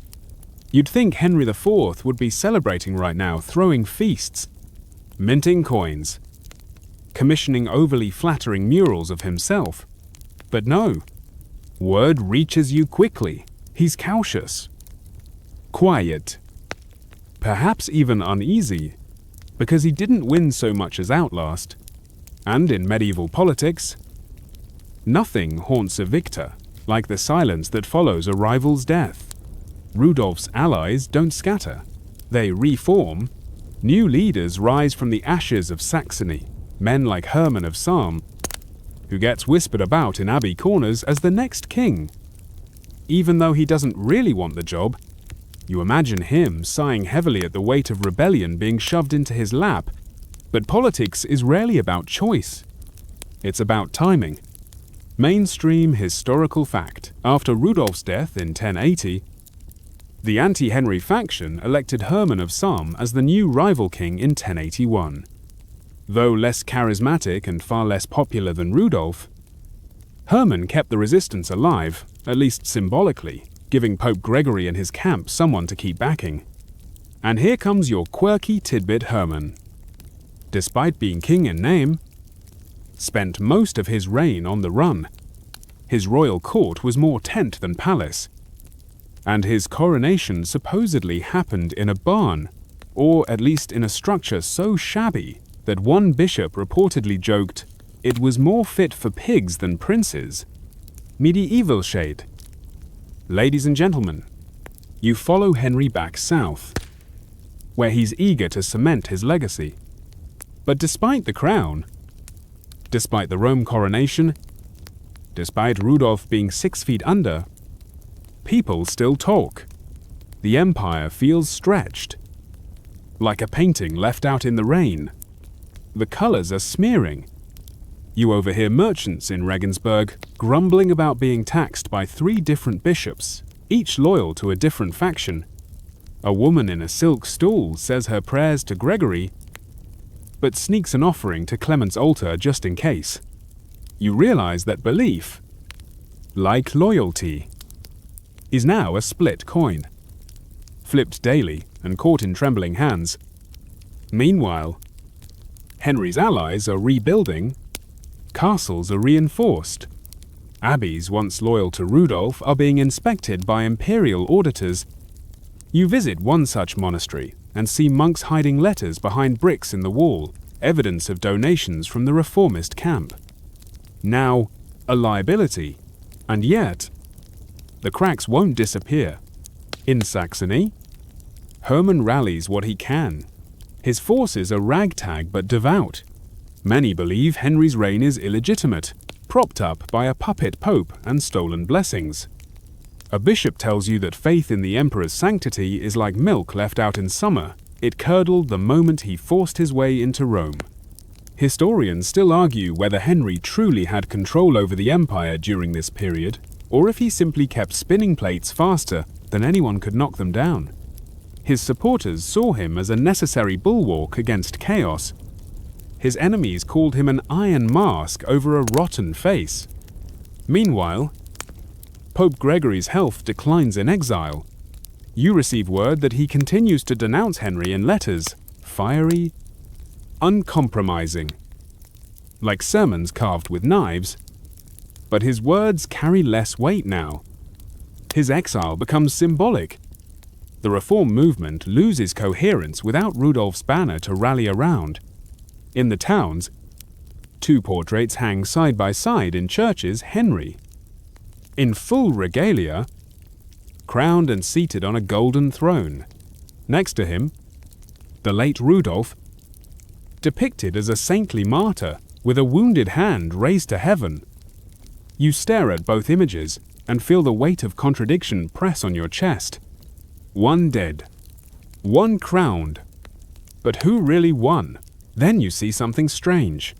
You'd think Henry IV would be celebrating right now, throwing feasts, minting coins, commissioning overly flattering murals of himself. But no. Word reaches you quickly. He's cautious, quiet, perhaps even uneasy, because he didn't win so much as outlast. And in medieval politics, nothing haunts a victor like the silence that follows a rival's death. Rudolf's allies don't scatter. They reform. New leaders rise from the ashes of Saxony, men like Hermann of Salm, who gets whispered about in abbey corners as the next king. Even though he doesn't really want the job, you imagine him sighing heavily at the weight of rebellion being shoved into his lap. But politics is rarely about choice. It's about timing. Mainstream historical fact. After Rudolf's death in 1080, the anti-Henry faction elected Hermann of Salm as the new rival king in 1081. Though less charismatic and far less popular than Rudolf, Hermann kept the resistance alive, at least symbolically. giving Pope Gregory and his camp someone to keep backing. And here comes your quirky tidbit Herman. Despite being king in name, spent most of his reign on the run. His royal court was more tent than palace, and his coronation supposedly happened in a barn, or at least in a structure so shabby that one bishop reportedly joked, "It was more fit for pigs than princes." Medieval shade. Ladies and gentlemen, you follow Henry back south, where he's eager to cement his legacy. But despite the crown, despite the Rome coronation, despite Rudolph being 6 feet under, people still talk. The empire feels stretched, like a painting left out in the rain. The colors are smearing. You overhear merchants in Regensburg grumbling about being taxed by 3 different bishops, each loyal to a different faction. A woman in a silk stool says her prayers to Gregory, but sneaks an offering to Clement's altar just in case. You realize that belief, like loyalty, is now a split coin, flipped daily and caught in trembling hands. Meanwhile, Henry's allies are rebuilding, castles are reinforced, abbeys once loyal to Rudolph are being inspected by imperial auditors. You visit one such monastery and see monks hiding letters behind bricks in the wall, evidence of donations from the reformist camp. Now, a liability, and yet, the cracks won't disappear. In Saxony, Herman rallies what he can. His forces are ragtag but devout. Many believe Henry's reign is illegitimate, propped up by a puppet pope and stolen blessings. A bishop tells you that faith in the emperor's sanctity is like milk left out in summer. It curdled the moment he forced his way into Rome. Historians still argue whether Henry truly had control over the empire during this period, or if he simply kept spinning plates faster than anyone could knock them down. His supporters saw him as a necessary bulwark against chaos. His enemies called him an iron mask over a rotten face. Meanwhile, Pope Gregory's health declines in exile. You receive word that he continues to denounce Henry in letters, fiery, uncompromising, like sermons carved with knives. But his words carry less weight now. His exile becomes symbolic. The reform movement loses coherence without Rudolph's banner to rally around. In the towns, 2 portraits hang side by side in churches. Henry, in full regalia, crowned and seated on a golden throne. Next to him, the late Rudolph, depicted as a saintly martyr with a wounded hand raised to heaven. You stare at both images and feel the weight of contradiction press on your chest. One dead, one crowned. But who really won? Then you see something strange.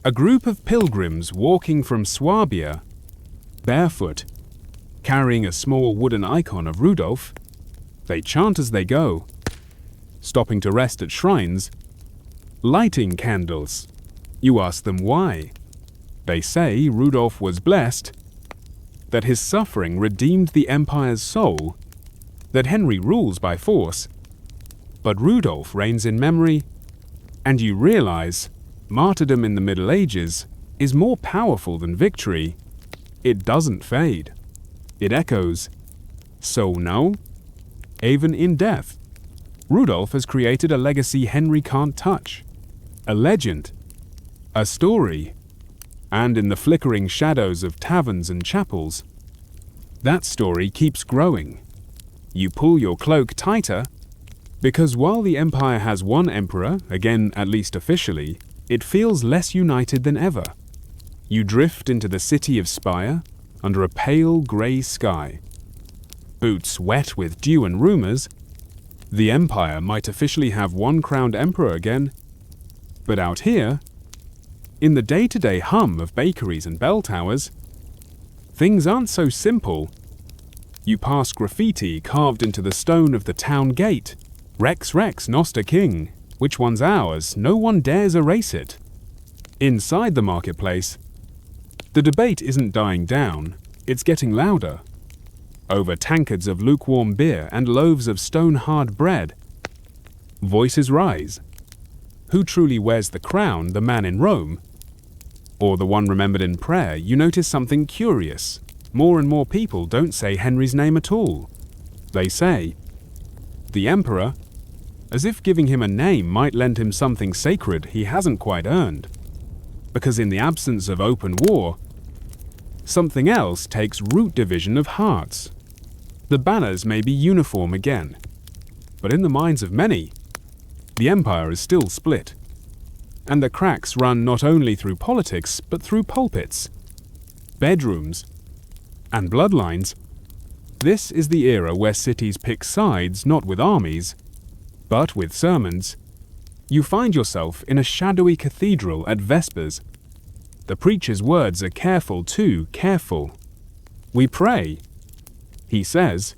A group of pilgrims walking from Swabia, barefoot, carrying a small wooden icon of Rudolph. They chant as they go, stopping to rest at shrines, lighting candles. You ask them why. They say Rudolph was blessed, that his suffering redeemed the empire's soul, that Henry rules by force, but Rudolph reigns in memory, and you realize martyrdom in the Middle Ages is more powerful than victory. It doesn't fade. It echoes. So now, even in death, Rudolph has created a legacy Henry can't touch. A legend. A story. And in the flickering shadows of taverns and chapels, that story keeps growing. You pull your cloak tighter, because while the empire has one emperor, again at least officially, it feels less united than ever. You drift into the city of Speyer under a pale grey sky. Boots wet with dew and rumors, the empire might officially have one crowned emperor again. But out here, in the day-to-day hum of bakeries and bell towers, things aren't so simple. You pass graffiti carved into the stone of the town gate. Rex Rex Noster King. Which one's ours? No one dares erase it. Inside the marketplace, the debate isn't dying down, it's getting louder. over tankards of lukewarm beer and loaves of stone-hard bread. Voices rise. Who truly wears the crown, the man in Rome, or the one remembered in prayer? You notice something curious. More and more people don't say Henry's name at all. They say, the emperor, as if giving him a name might lend him something sacred he hasn't quite earned. Because in the absence of open war, something else takes root: division of hearts. The banners may be uniform again, but in the minds of many, the empire is still split. And the cracks run not only through politics, but through pulpits, bedrooms, and bloodlines. This is the era where cities pick sides not with armies, but with sermons. You find yourself in a shadowy cathedral at Vespers. The preacher's words are careful, too careful. We pray, he says,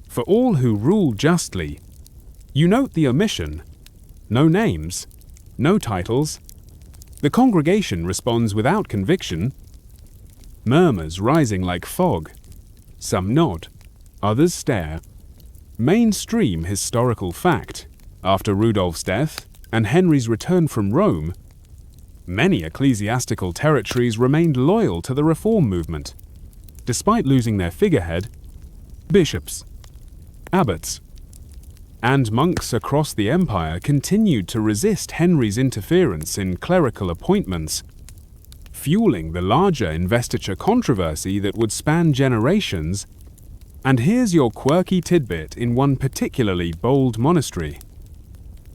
for all who rule justly. You note the omission. No names, no titles. The congregation responds without conviction. Murmurs rising like fog. Some nod, others stare. Mainstream historical fact. After Rudolph's death and Henry's return from Rome, many ecclesiastical territories remained loyal to the reform movement, despite losing their figurehead. Bishops, abbots, and monks across the empire continued to resist Henry's interference in clerical appointments, fueling the larger investiture controversy that would span generations. And here's your quirky tidbit in one particularly bold monastery.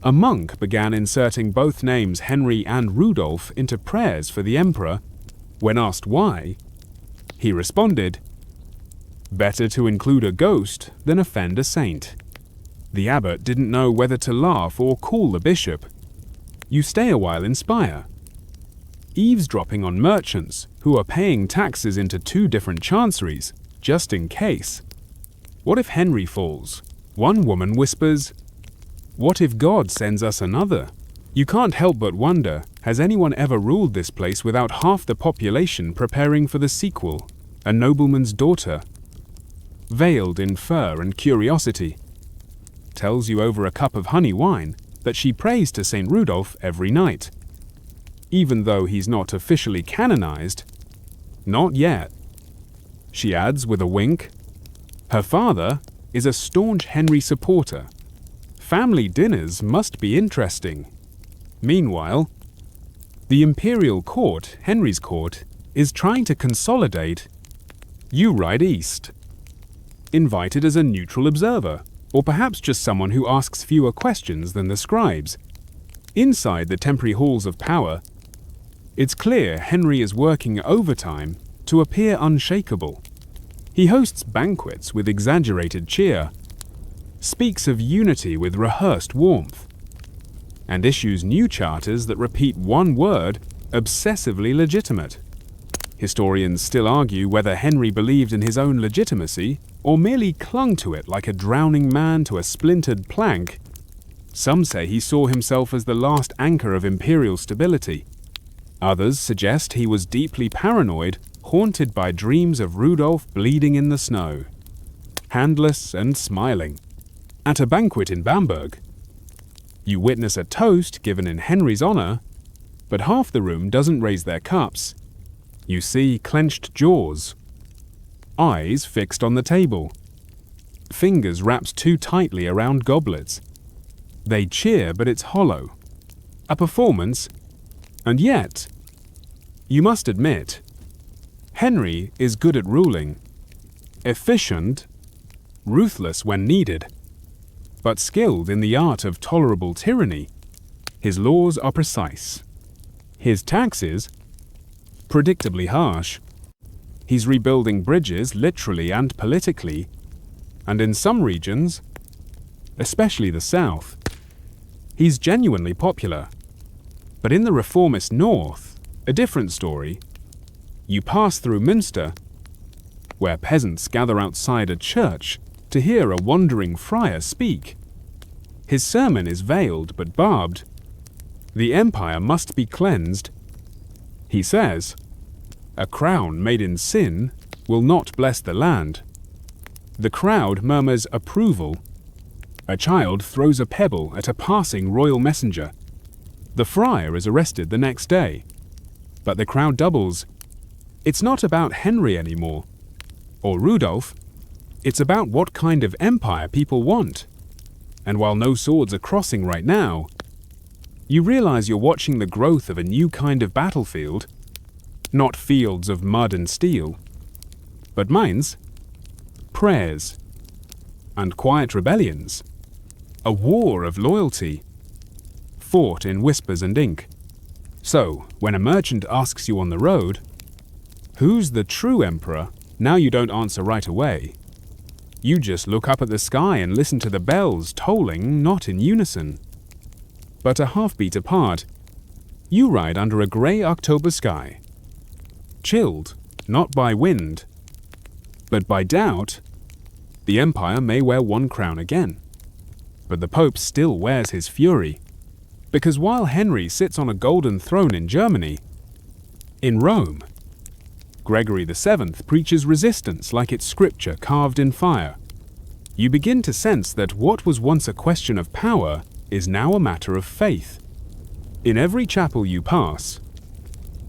A monk began inserting both names Henry and Rudolph into prayers for the emperor. When asked why, he responded, "Better to include a ghost than offend a saint." The abbot didn't know whether to laugh or call the bishop. You stay a while in Spire, eavesdropping on merchants who are paying taxes into two different chanceries, just in case. What if Henry falls? One woman whispers, "What if God sends us another?" You can't help but wonder, has anyone ever ruled this place without half the population preparing for the sequel, a nobleman's daughter, veiled in fur and curiosity, tells you over a cup of honey wine that she prays to St. Rudolph every night, even though he's not officially canonized. Not yet. She adds with a wink, her father is a staunch Henry supporter. Family dinners must be interesting. Meanwhile, the imperial court, Henry's court, is trying to consolidate. You ride east, invited as a neutral observer, or perhaps just someone who asks fewer questions than the scribes. Inside the temporary halls of power, it's clear Henry is working overtime to appear unshakable. He hosts banquets with exaggerated cheer, speaks of unity with rehearsed warmth, and issues new charters that repeat one word, obsessively legitimate. Historians still argue whether Henry believed in his own legitimacy or merely clung to it like a drowning man to a splintered plank. Some say he saw himself as the last anchor of imperial stability. Others suggest he was deeply paranoid, haunted by dreams of Rudolph bleeding in the snow, handless and smiling. At a banquet in Bamberg, you witness a toast given in Henry's honor, but half the room doesn't raise their cups. You see clenched jaws, eyes fixed on the table, fingers wrapped too tightly around goblets. They cheer, but it's hollow. A performance, and yet, you must admit, Henry is good at ruling, efficient, ruthless when needed, but skilled in the art of tolerable tyranny. His laws are precise. His taxes, predictably harsh. He's rebuilding bridges literally and politically, and in some regions, especially the south, he's genuinely popular. But in the reformist north, a different story. You pass through Münster, where peasants gather outside a church to hear a wandering friar speak. His sermon is veiled but barbed. The empire must be cleansed. He says, "A crown made in sin will not bless the land." The crowd murmurs approval. A child throws a pebble at a passing royal messenger. The friar is arrested the next day. But the crowd doubles. It's not about Henry anymore, or Rudolph. It's about what kind of empire people want. And while no swords are crossing right now, you realize you're watching the growth of a new kind of battlefield, not fields of mud and steel, but minds, prayers, and quiet rebellions. A war of loyalty, fought in whispers and ink. So, when a merchant asks you on the road, "Who's the true emperor?" now you don't answer right away. You just look up at the sky and listen to the bells tolling, not in unison, but a half-beat apart. You ride under a grey October sky, chilled not by wind, but by doubt. The empire may wear one crown again, but the Pope still wears his fury. Because while Henry sits on a golden throne in Germany, in Rome, Gregory VII preaches resistance like it's scripture carved in fire. You begin to sense that what was once a question of power is now a matter of faith. In every chapel you pass,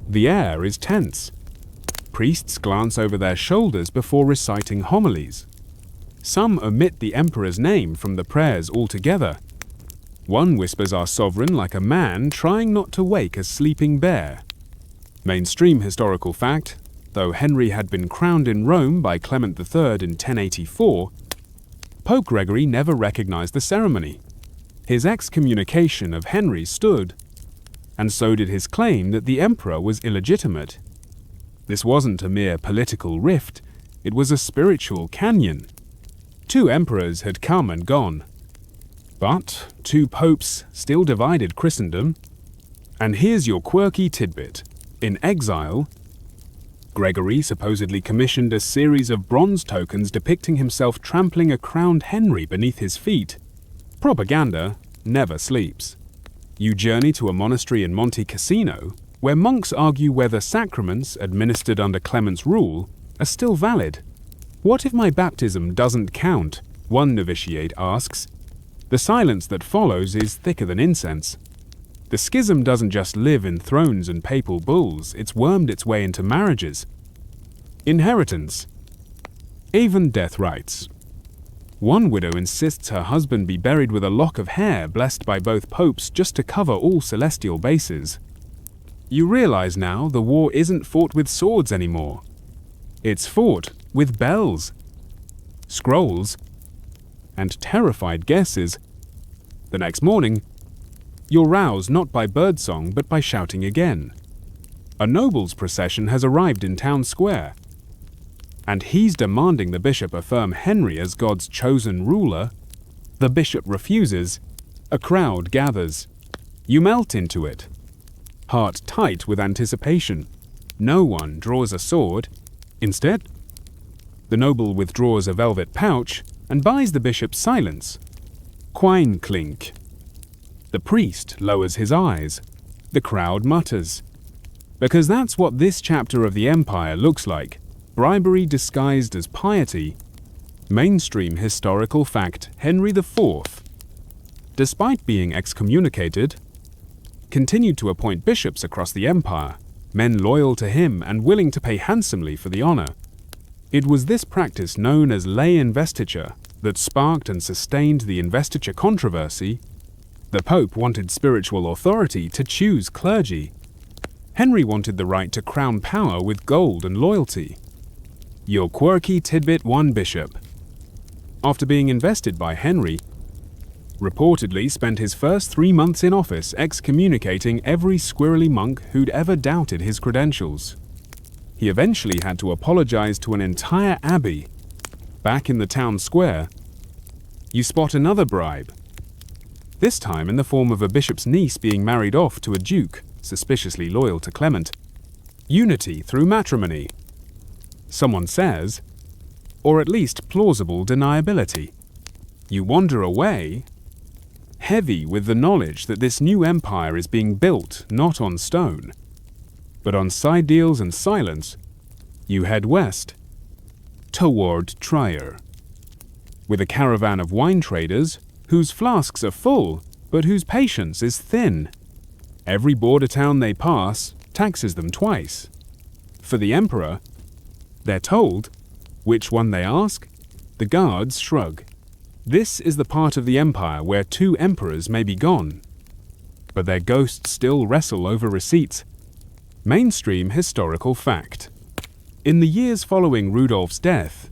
the air is tense. Priests glance over their shoulders before reciting homilies. Some omit the emperor's name from the prayers altogether. One whispers our sovereign like a man trying not to wake a sleeping bear. Mainstream historical fact, though Henry had been crowned in Rome by Clement III in 1084, Pope Gregory never recognized the ceremony. His excommunication of Henry stood, and so did his claim that the emperor was illegitimate. This wasn't a mere political rift, it was a spiritual canyon. Two emperors had come and gone, but two popes still divided Christendom. And here's your quirky tidbit. In exile, Gregory supposedly commissioned a series of bronze tokens depicting himself trampling a crowned Henry beneath his feet. Propaganda never sleeps. You journey to a monastery in Monte Cassino, where monks argue whether sacraments administered under Clement's rule are still valid. What if my baptism doesn't count? One novitiate asks. The silence that follows is thicker than incense. The schism doesn't just live in thrones and papal bulls, it's wormed its way into marriages, inheritance, even death rites. One widow insists her husband be buried with a lock of hair blessed by both popes just to cover all celestial bases. You realize now the war isn't fought with swords anymore. It's fought with bells, scrolls, and terrified guesses. The next morning, you're roused not by birdsong but by shouting again. A noble's procession has arrived in town square, and he's demanding the bishop affirm Henry as God's chosen ruler. The bishop refuses. A crowd gathers. You melt into it, heart tight with anticipation. No one draws a sword. Instead, the noble withdraws a velvet pouch and buys the bishop's silence. Quine clink. The priest lowers his eyes. The crowd mutters. Because that's what this chapter of the empire looks like. Bribery disguised as piety. Mainstream historical fact, Henry IV, despite being excommunicated, continued to appoint bishops across the empire, men loyal to him and willing to pay handsomely for the honor. It was this practice known as lay investiture that sparked and sustained the investiture controversy. The Pope wanted spiritual authority to choose clergy. Henry wanted the right to crown power with gold and loyalty. Your quirky tidbit: one bishop, after being invested by Henry, reportedly spent his first 3 months in office excommunicating every squirrely monk who'd ever doubted his credentials. He eventually had to apologize to an entire abbey. Back in the town square, you spot another bribe, this time in the form of a bishop's niece being married off to a duke suspiciously loyal to Clement. Unity through matrimony, someone says, or at least plausible deniability. You wander away, heavy with the knowledge that this new empire is being built not on stone, but on side deals and silence. You head west, toward Trier. with a caravan of wine traders whose flasks are full but whose patience is thin. Every border town they pass taxes them twice. For the emperor, they're told. Which one they ask? The guards shrug. This is the part of the empire where 2 emperors may be gone, but their ghosts still wrestle over receipts. Mainstream historical fact. In the years following Rudolph's death,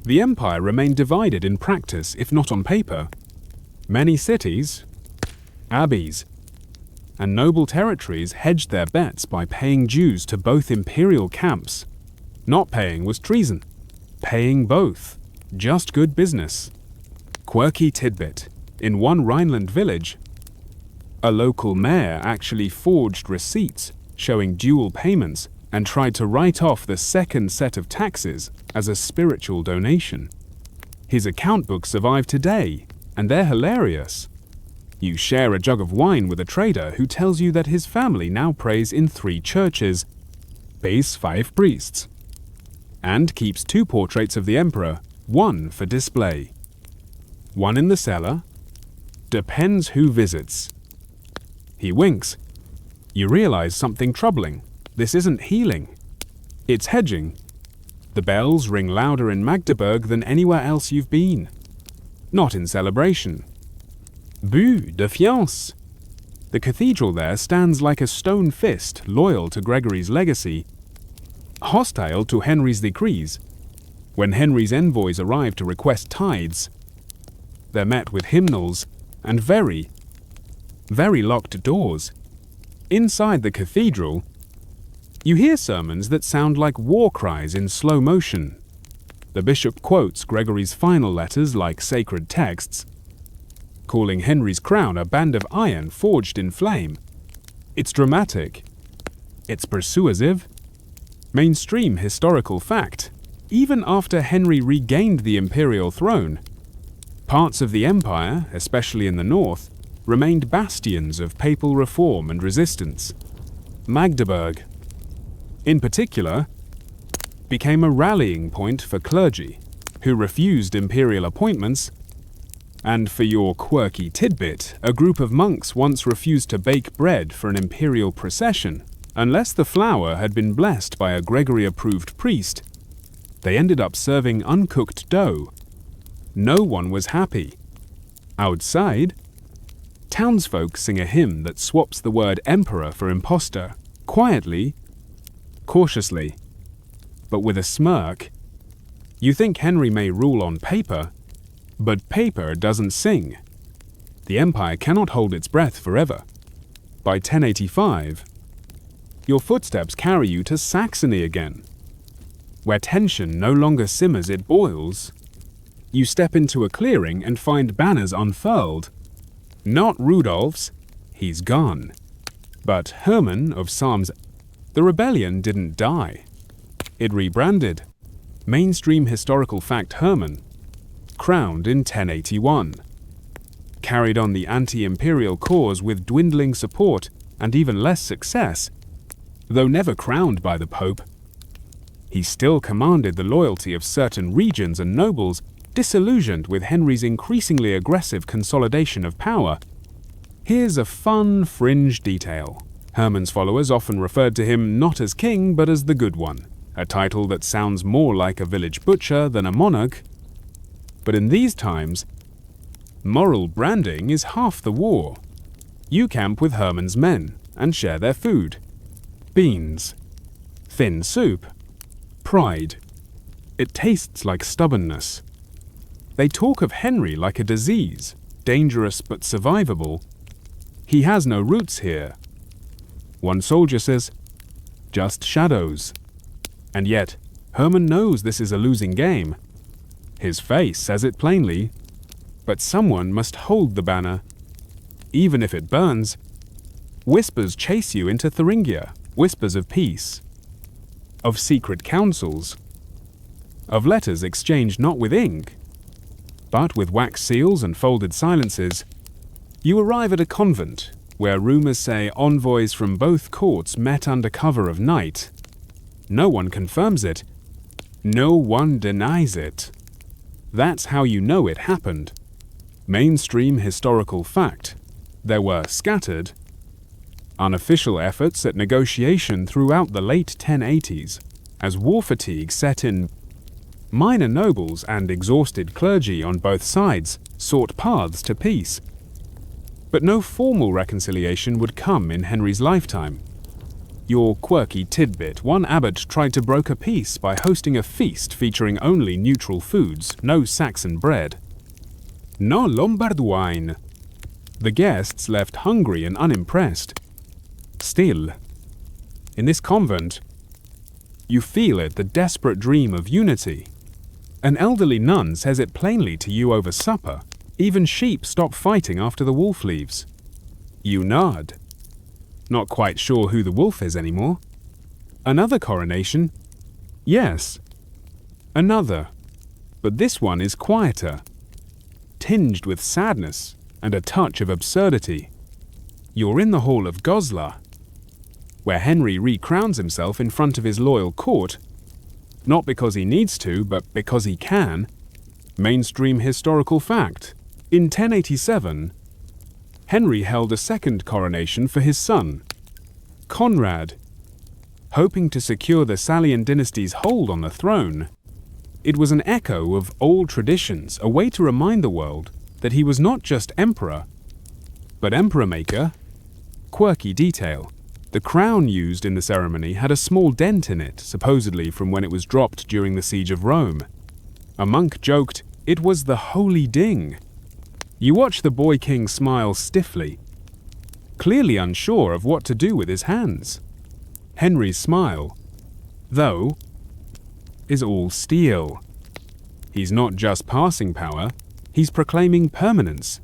the empire remained divided in practice, if not on paper. Many cities, abbeys, and noble territories hedged their bets by paying dues to both imperial camps. Not paying was treason. Paying both, just good business. Quirky tidbit. In one Rhineland village, a local mayor actually forged receipts showing dual payments and tried to write off the second set of taxes as a spiritual donation. His account books survive today, and they're hilarious. You share a jug of wine with a trader who tells you that his family now prays in 3 churches, pays 5 priests, and keeps 2 portraits of the emperor, one for display. One in the cellar. Depends who visits. He winks. You realize something troubling. This isn't healing. It's hedging. The bells ring louder in Magdeburg than anywhere else you've been. Not in celebration. But de fiance. The cathedral there stands like a stone fist, loyal to Gregory's legacy, hostile to Henry's decrees. When Henry's envoys arrive to request tithes, they're met with hymnals and very locked doors. Inside the cathedral, you hear sermons that sound like war cries in slow motion. The bishop quotes Gregory's final letters like sacred texts, calling Henry's crown a band of iron forged in flame. It's dramatic. It's persuasive. Mainstream historical fact. Even after Henry regained the imperial throne, parts of the empire, especially in the north, remained bastions of papal reform and resistance. Magdeburg, in particular, became a rallying point for clergy who refused imperial appointments, and for your quirky tidbit, a group of monks once refused to bake bread for an imperial procession unless the flour had been blessed by a Gregory-approved priest. They ended up serving uncooked dough. No one was happy. Outside, townsfolk sing a hymn that swaps the word emperor for impostor, quietly, cautiously, but with a smirk. You think Henry may rule on paper, but paper doesn't sing. The empire cannot hold its breath forever. By 1085, your footsteps carry you to Saxony again, where tension no longer simmers, it boils. You step into a clearing and find banners unfurled. Not Rudolph's, he's gone, but Hermann of Psalms. The rebellion didn't die. It rebranded. Mainstream historical fact: Hermann, crowned in 1081, carried on the anti-imperial cause with dwindling support and even less success. Though never crowned by the Pope, he still commanded the loyalty of certain regions and nobles, disillusioned with Henry's increasingly aggressive consolidation of power. Here's a fun fringe detail. Hermann's followers often referred to him not as king but as the Good One, a title that sounds more like a village butcher than a monarch. But in these times, moral branding is half the war. You camp with Hermann's men and share their food. Beans, thin soup, pride. It tastes like stubbornness. They talk of Henry like a disease, dangerous but survivable. He has no roots here. One soldier says, just shadows. And yet, Hermann knows this is a losing game. His face says it plainly, but someone must hold the banner. Even if it burns, whispers chase you into Thuringia, whispers of peace, of secret councils, of letters exchanged not with ink, but with wax seals and folded silences. You arrive at a convent, where rumors say envoys from both courts met under cover of night. No one confirms it. No one denies it. That's how you know it happened. Mainstream historical fact. There were scattered, unofficial efforts at negotiation throughout the late 1080s, as war fatigue set in. Minor nobles and exhausted clergy on both sides sought paths to peace. But no formal reconciliation would come in Henry's lifetime. Your quirky tidbit: one abbot tried to broker peace by hosting a feast featuring only neutral foods, no Saxon bread. No Lombard wine. The guests left hungry and unimpressed. Still, in this convent, you feel it, the desperate dream of unity. An elderly nun says it plainly to you over supper. Even sheep stop fighting after the wolf leaves. You nod. Not quite sure who the wolf is anymore. Another coronation? Yes. Another. But this one is quieter, tinged with sadness and a touch of absurdity. You're in the hall of Goslar, where Henry recrowns himself in front of his loyal court, not because he needs to, but because he can. Mainstream historical fact. In 1087, Henry held a second coronation for his son, Conrad, hoping to secure the Salian dynasty's hold on the throne. It was an echo of old traditions, a way to remind the world that he was not just emperor, but emperor-maker. Quirky detail: the crown used in the ceremony had a small dent in it, supposedly from when it was dropped during the siege of Rome. A monk joked it was the holy ding. You watch the boy king smile stiffly, clearly unsure of what to do with his hands. Henry's smile, though, is all steel. He's not just passing power, he's proclaiming permanence.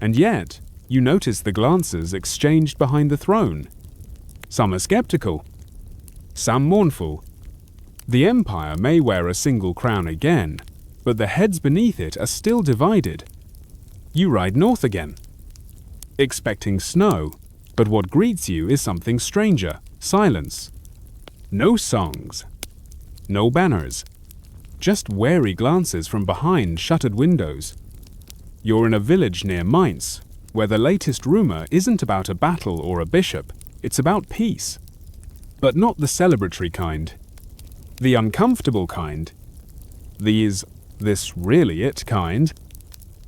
And yet, you notice the glances exchanged behind the throne. Some are skeptical, some mournful. The empire may wear a single crown again, but the heads beneath it are still divided. You ride north again, expecting snow, but what greets you is something stranger: silence. No songs, no banners, just wary glances from behind shuttered windows. You're in a village near Mainz, where the latest rumor isn't about a battle or a bishop, it's about peace. But not the celebratory kind, the uncomfortable kind, the "is this really it" kind.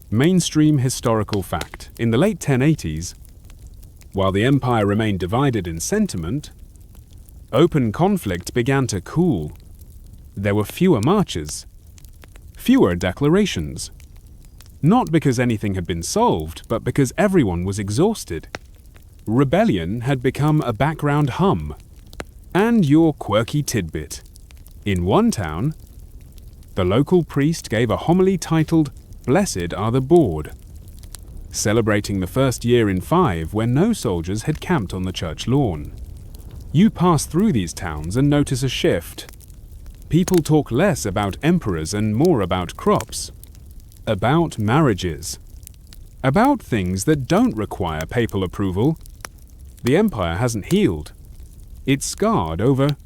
Mainstream historical fact. In the late 1080s, while the empire remained divided in sentiment, open conflict began to cool. There were fewer marches, fewer declarations. Not because anything had been solved, but because everyone was exhausted. Rebellion had become a background hum. And your quirky tidbit. In one town, the local priest gave a homily titled "Blessed are the Bored," celebrating the first year in 5 when no soldiers had camped on the church lawn. You pass through these towns and notice a shift. People talk less about emperors and more about crops, about marriages, about things that don't require papal approval. The empire hasn't healed. It's scarred over.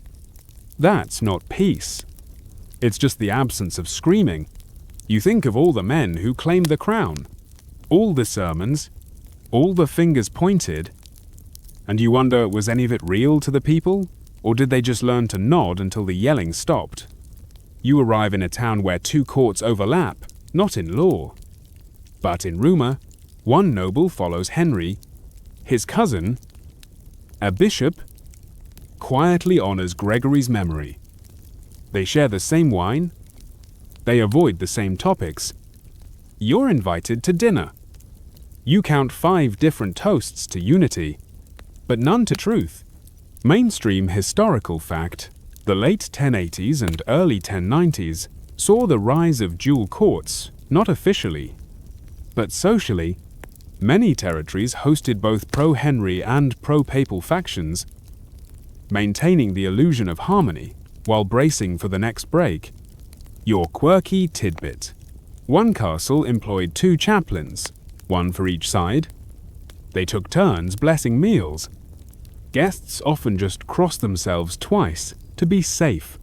That's not peace. It's just the absence of screaming. You think of all the men who claimed the crown, all the sermons, all the fingers pointed, and you wonder, was any of it real to the people? Or did they just learn to nod until the yelling stopped? You arrive in a town where 2 courts overlap, not in law, but in rumor. One noble follows Henry. His cousin, a bishop, quietly honors Gregory's memory. They share the same wine. They avoid the same topics. You're invited to dinner. You count 5 different toasts to unity, but none to truth. Mainstream historical fact. The late 1080s and early 1090s saw the rise of dual courts, not officially, but socially. Many territories hosted both pro-Henry and pro-papal factions, maintaining the illusion of harmony while bracing for the next break. Your quirky tidbit. One castle employed 2 chaplains, one for each side. They took turns blessing meals. Guests often just crossed themselves twice to be safe.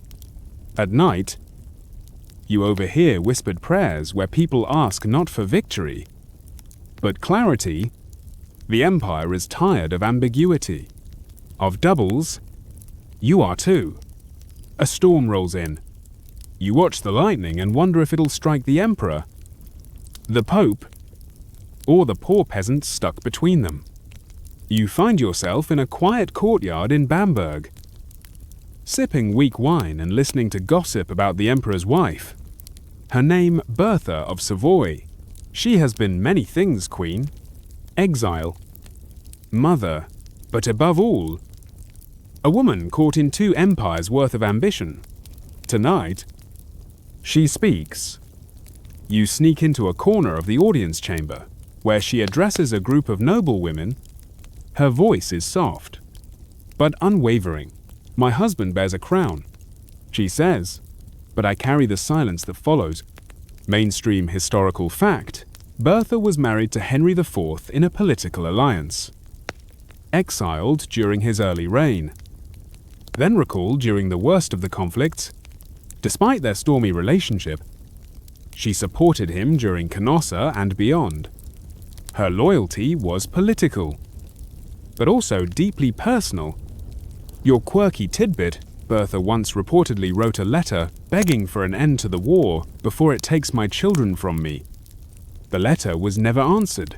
At night, You overhear whispered prayers where people ask not for victory, but clarity. The empire is tired of ambiguity, of doubles. You are too. A storm rolls in. You watch the lightning and wonder if it'll strike the emperor, the pope, or the poor peasants stuck between them. You find yourself in a quiet courtyard in Bamberg, sipping weak wine and listening to gossip about the emperor's wife. Her name Bertha of Savoy. She has been many things, queen. Exile, mother, but above all, a woman caught in 2 empires' worth of ambition. Tonight, she speaks. You sneak into a corner of the audience chamber, where she addresses a group of noble women. Her voice is soft, but unwavering. My husband bears a crown, she says, but I carry the silence that follows. Mainstream historical fact: Bertha was married to Henry IV in a political alliance. Exiled during his early reign, then recalled during the worst of the conflicts. Despite their stormy relationship, she supported him during Canossa and beyond. Her loyalty was political, but also deeply personal. Your quirky tidbit: Bertha once reportedly wrote a letter begging for an end to the war before it takes my children from me. The letter was never answered,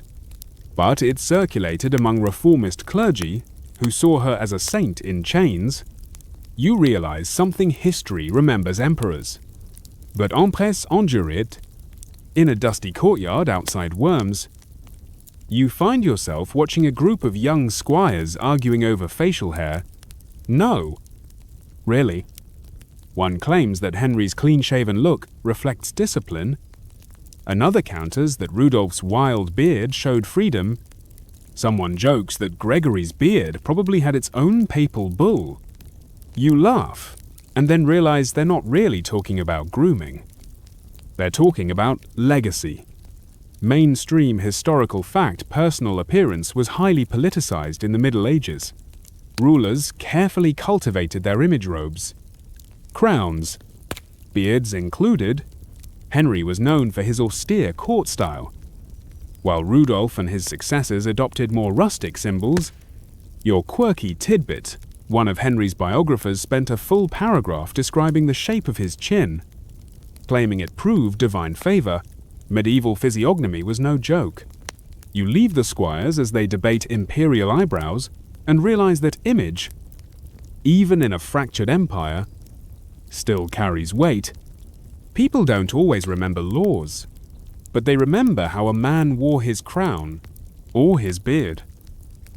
but it circulated among reformist clergy who saw her as a saint in chains. You realize something history remembers emperors. But Empress Enjurite, in a dusty courtyard outside Worms, you find yourself watching a group of young squires arguing over facial hair. No, really. One claims that Henry's clean-shaven look reflects discipline. Another counters that Rudolph's wild beard showed freedom. Someone jokes that Gregory's beard probably had its own papal bull. You laugh, and then realize they're not really talking about grooming. They're talking about legacy. Mainstream historical fact: personal appearance was highly politicized in the Middle Ages. Rulers carefully cultivated their image robes. Crowns, beards included. Henry was known for his austere court style, while Rudolph and his successors adopted more rustic symbols. Your quirky tidbit: one of Henry's biographers spent a full paragraph describing the shape of his chin, claiming it proved divine favor. Medieval physiognomy was no joke. You leave the squires as they debate imperial eyebrows and realize that image, even in a fractured empire, still carries weight. People don't always remember laws, but they remember how a man wore his crown or his beard.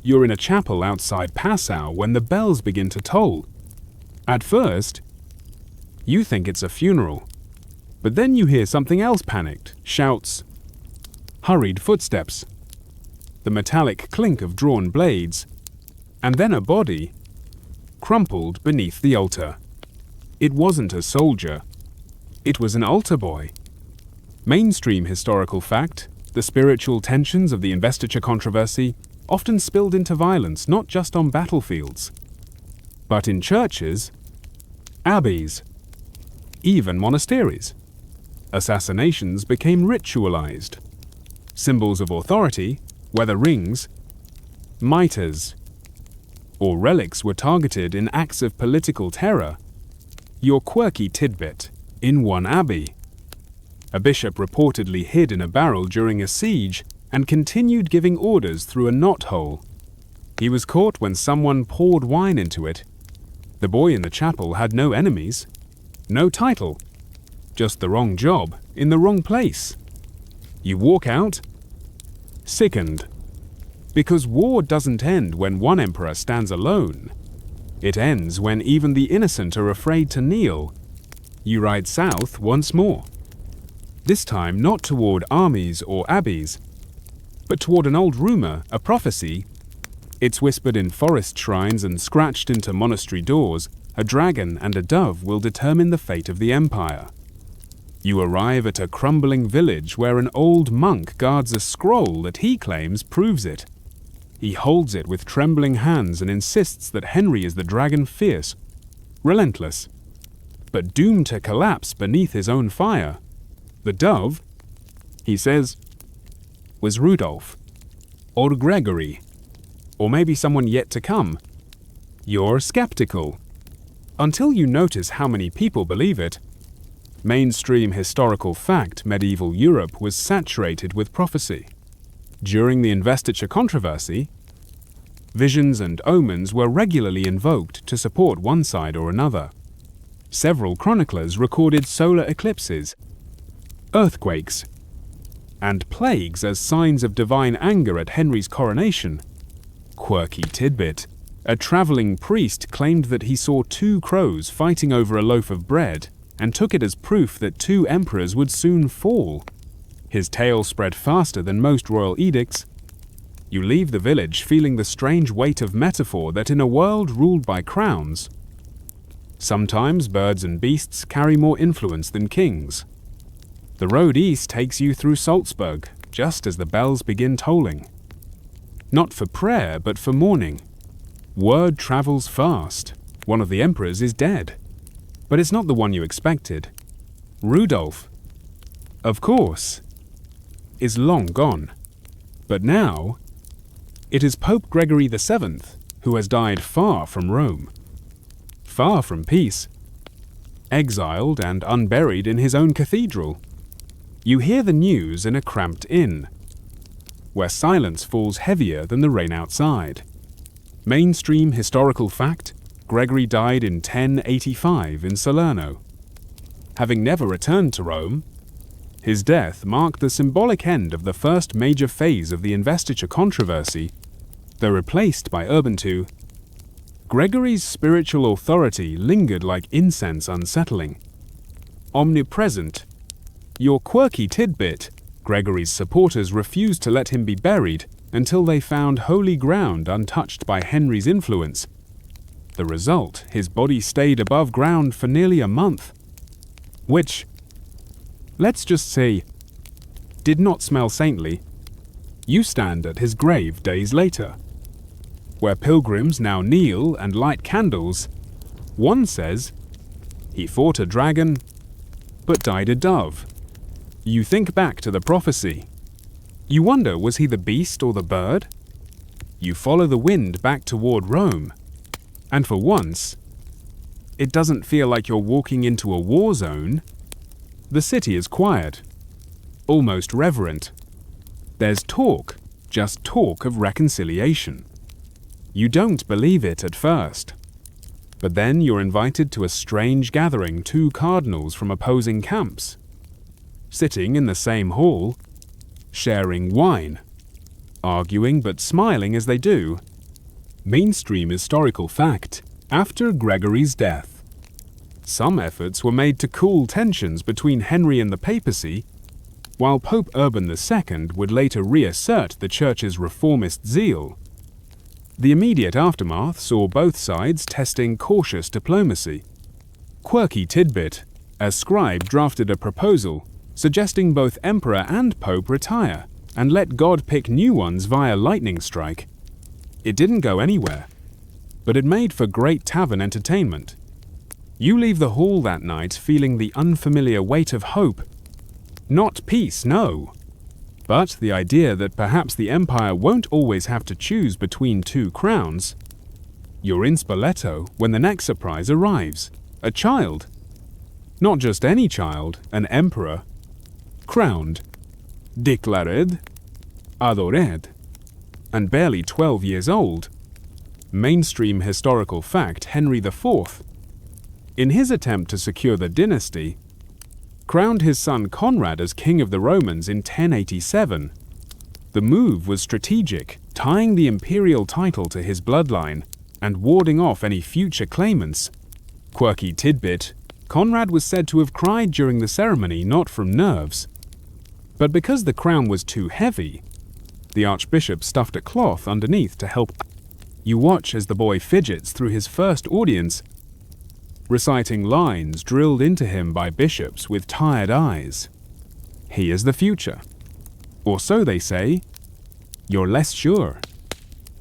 You're in a chapel outside Passau when the bells begin to toll. At first, you think it's a funeral, but then you hear something else: panicked shouts, hurried footsteps, the metallic clink of drawn blades, and then a body crumpled beneath the altar. It wasn't a soldier. It was an altar boy. Mainstream historical fact: the spiritual tensions of the investiture controversy often spilled into violence not just on battlefields, but in churches, abbeys, even monasteries. Assassinations became ritualized. Symbols of authority, whether rings, mitres, or relics, were targeted in acts of political terror. Your quirky tidbit: in one abbey, a bishop reportedly hid in a barrel during a siege and continued giving orders through a knothole. He was caught when someone poured wine into it. The boy in the chapel had no enemies, no title, just the wrong job in the wrong place. You walk out, sickened, because war doesn't end when one emperor stands alone. It ends when even the innocent are afraid to kneel. You ride south once more, this time not toward armies or abbeys, but toward an old rumor, a prophecy. It's whispered in forest shrines and scratched into monastery doors. A dragon and a dove will determine the fate of the empire. You arrive at a crumbling village where an old monk guards a scroll that he claims proves it. He holds it with trembling hands and insists that Henry is the dragon, fierce, relentless, but doomed to collapse beneath his own fire. The dove, he says, was Rudolph, or Gregory, or maybe someone yet to come. You're skeptical, until you notice how many people believe it. Mainstream historical fact, medieval Europe was saturated with prophecy. During the investiture controversy, visions and omens were regularly invoked to support one side or another. Several chroniclers recorded solar eclipses, earthquakes, and plagues as signs of divine anger at Henry's coronation. Quirky tidbit: a traveling priest claimed that he saw two crows fighting over a loaf of bread and took it as proof that two emperors would soon fall. His tale spread faster than most royal edicts. You leave the village feeling the strange weight of metaphor that in a world ruled by crowns, sometimes birds and beasts carry more influence than kings. The road east takes you through Salzburg, just as the bells begin tolling. Not for prayer, but for mourning. Word travels fast. One of the emperors is dead. But it's not the one you expected. Rudolph, of course, is long gone. But now, it is Pope Gregory VII who has died far from Rome, far from peace, exiled and unburied in his own cathedral. You hear the news in a cramped inn, where silence falls heavier than the rain outside. Mainstream historical fact: Gregory died in 1085 in Salerno. Having never returned to Rome, his death marked the symbolic end of the first major phase of the investiture controversy. Though replaced by Urban II, Gregory's spiritual authority lingered like incense, unsettling, omnipresent. Your quirky tidbit: Gregory's supporters refused to let him be buried until they found holy ground untouched by Henry's influence. The result: his body stayed above ground for nearly a month, which, let's just say, did not smell saintly. You stand at his grave days later, where pilgrims now kneel and light candles. One says, he fought a dragon, but died a dove. You think back to the prophecy. You wonder, was he the beast or the bird? You follow the wind back toward Rome, and for once, it doesn't feel like you're walking into a war zone. The city is quiet, almost reverent. There's talk, just talk of reconciliation. You don't believe it at first, but then you're invited to a strange gathering, two cardinals from opposing camps, sitting in the same hall, sharing wine, arguing but smiling as they do. Mainstream historical fact: after Gregory's death, some efforts were made to cool tensions between Henry and the papacy, while Pope Urban II would later reassert the Church's reformist zeal. The immediate aftermath saw both sides testing cautious diplomacy. Quirky tidbit: a scribe drafted a proposal suggesting both emperor and pope retire and let God pick new ones via lightning strike. It didn't go anywhere, but it made for great tavern entertainment. You leave the hall that night feeling the unfamiliar weight of hope. Not peace, no, but the idea that perhaps the empire won't always have to choose between two crowns. You're in Spoleto when the next surprise arrives: a child. Not just any child, an emperor. Crowned, declared, adored, and barely 12 years old. Mainstream historical fact: Henry IV, in his attempt to secure the dynasty, crowned his son Conrad as king of the Romans in 1087. The move was strategic, tying the imperial title to his bloodline and warding off any future claimants. Quirky tidbit: Conrad was said to have cried during the ceremony, not from nerves, but because the crown was too heavy. The archbishop stuffed a cloth underneath to help. You watch as the boy fidgets through his first audience, reciting lines drilled into him by bishops with tired eyes. He is the future. Or so they say. You're less sure.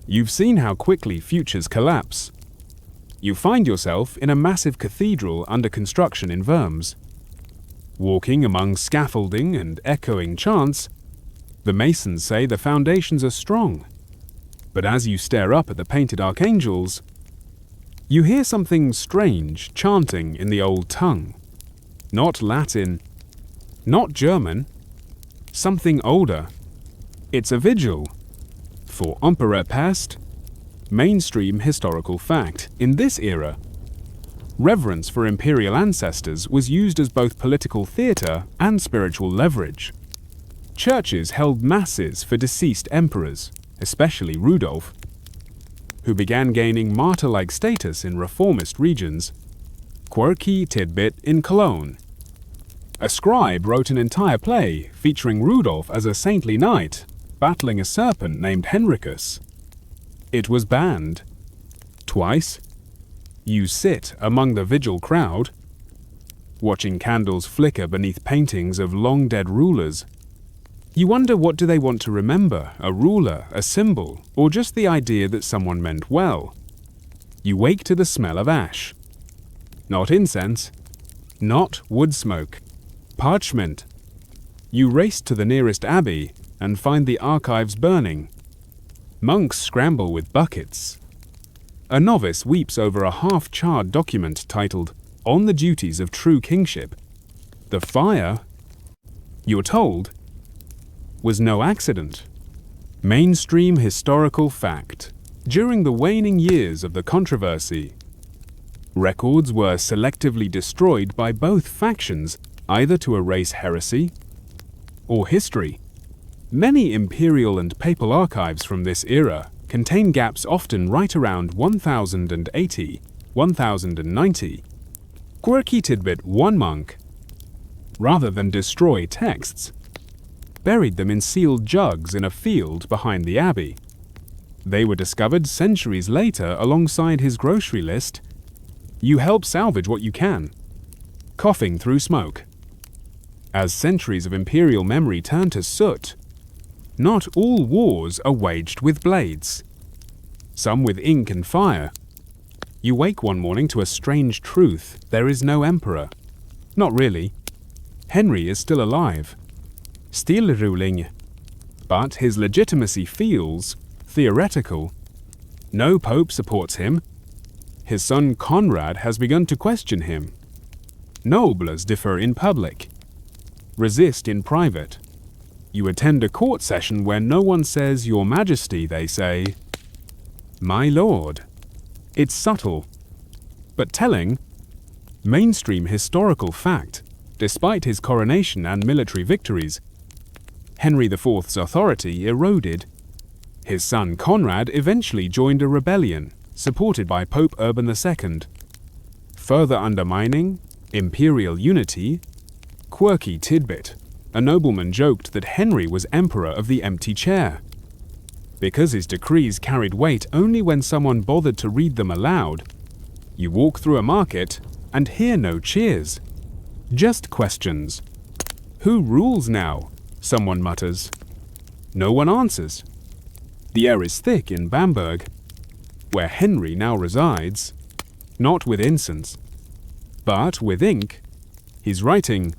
You've seen how quickly futures collapse. You find yourself in a massive cathedral under construction in Worms. Walking among scaffolding and echoing chants, the masons say the foundations are strong. But as you stare up at the painted archangels, you hear something strange chanting in the old tongue. Not Latin, not German, something older. It's a vigil for Emperor Pest, mainstream historical fact. In this era, reverence for imperial ancestors was used as both political theatre and spiritual leverage. Churches held masses for deceased emperors, especially Rudolf, who began gaining martyr-like status in reformist regions. Quirky tidbit in Cologne. A scribe wrote an entire play featuring Rudolf as a saintly knight battling a serpent named Henricus. It was banned. Twice. You sit among the vigil crowd, watching candles flicker beneath paintings of long-dead rulers. You wonder, what do they want to remember, a ruler, a symbol, or just the idea that someone meant well? You wake to the smell of ash. Not incense, not wood smoke, parchment. You race to the nearest abbey and find the archives burning. Monks scramble with buckets. A novice weeps over a half-charred document titled On the Duties of True Kingship. The fire, you're told, was no accident. Mainstream historical fact. During the waning years of the controversy, records were selectively destroyed by both factions, either to erase heresy or history. Many imperial and papal archives from this era contain gaps often right around 1080, 1090. Quirky tidbit: one monk, rather than destroy texts, buried them in sealed jugs in a field behind the abbey. They were discovered centuries later alongside his grocery list. You help salvage what you can. Coughing through smoke. As centuries of imperial memory turn to soot, not all wars are waged with blades. Some with ink and fire. You wake one morning to a strange truth: there is no emperor. Not really. Henry is still alive. Still ruling. But his legitimacy feels theoretical. No pope supports him. His son Conrad has begun to question him. Nobles differ in public, resist in private. You attend a court session where no one says "Your Majesty," they say "My Lord." It's subtle, but telling. Mainstream historical fact. Despite his coronation and military victories, Henry IV's authority eroded. His son Conrad eventually joined a rebellion, supported by Pope Urban II, further undermining imperial unity. Quirky tidbit: a nobleman joked that Henry was emperor of the empty chair, because his decrees carried weight only when someone bothered to read them aloud. You walk through a market and hear no cheers, just questions. Who rules now? Someone mutters. No one answers. The air is thick in Bamberg, where Henry now resides, not with incense, but with ink. He's writing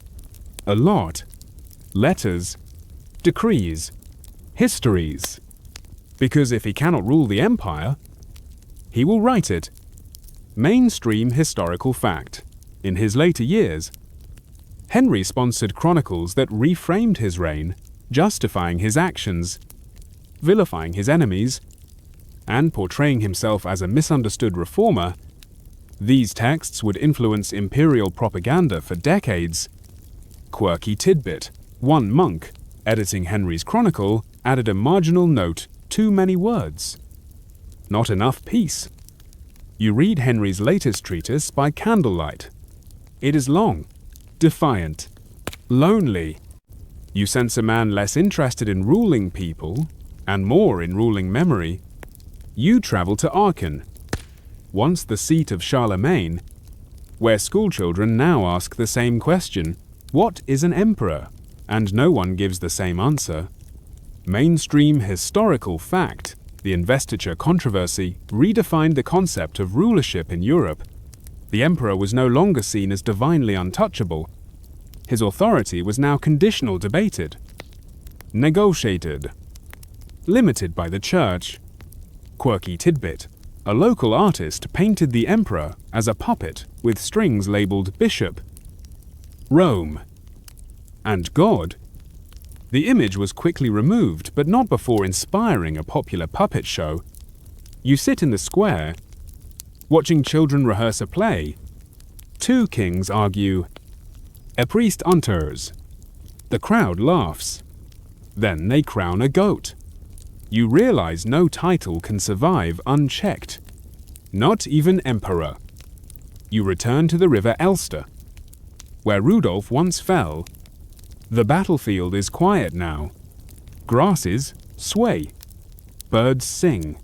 a lot. Letters, decrees, histories. Because if he cannot rule the empire, he will write it. Mainstream historical fact. In his later years, Henry sponsored chronicles that reframed his reign, justifying his actions, vilifying his enemies, and portraying himself as a misunderstood reformer. These texts would influence imperial propaganda for decades. Quirky tidbit: one monk, editing Henry's chronicle, added a marginal note: too many words. Not enough peace. You read Henry's latest treatise by candlelight. It is long, defiant, lonely. You sense a man less interested in ruling people and more in ruling memory. You travel to Aachen, once the seat of Charlemagne, where schoolchildren now ask the same question: what is an emperor? And no one gives the same answer. Mainstream historical fact. The investiture controversy redefined the concept of rulership in Europe. The emperor was no longer seen as divinely untouchable. His authority was now conditional, debated, negotiated, limited by the church. Quirky tidbit: a local artist painted the emperor as a puppet with strings labeled Bishop, Rome, and God. The image was quickly removed, but not before inspiring a popular puppet show. You sit in the square, watching children rehearse a play. Two kings argue. A priest enters. The crowd laughs. Then they crown a goat. You realize no title can survive unchecked. Not even emperor. You return to the river Elster, where Rudolph once fell. The battlefield is quiet now. Grasses sway. Birds sing.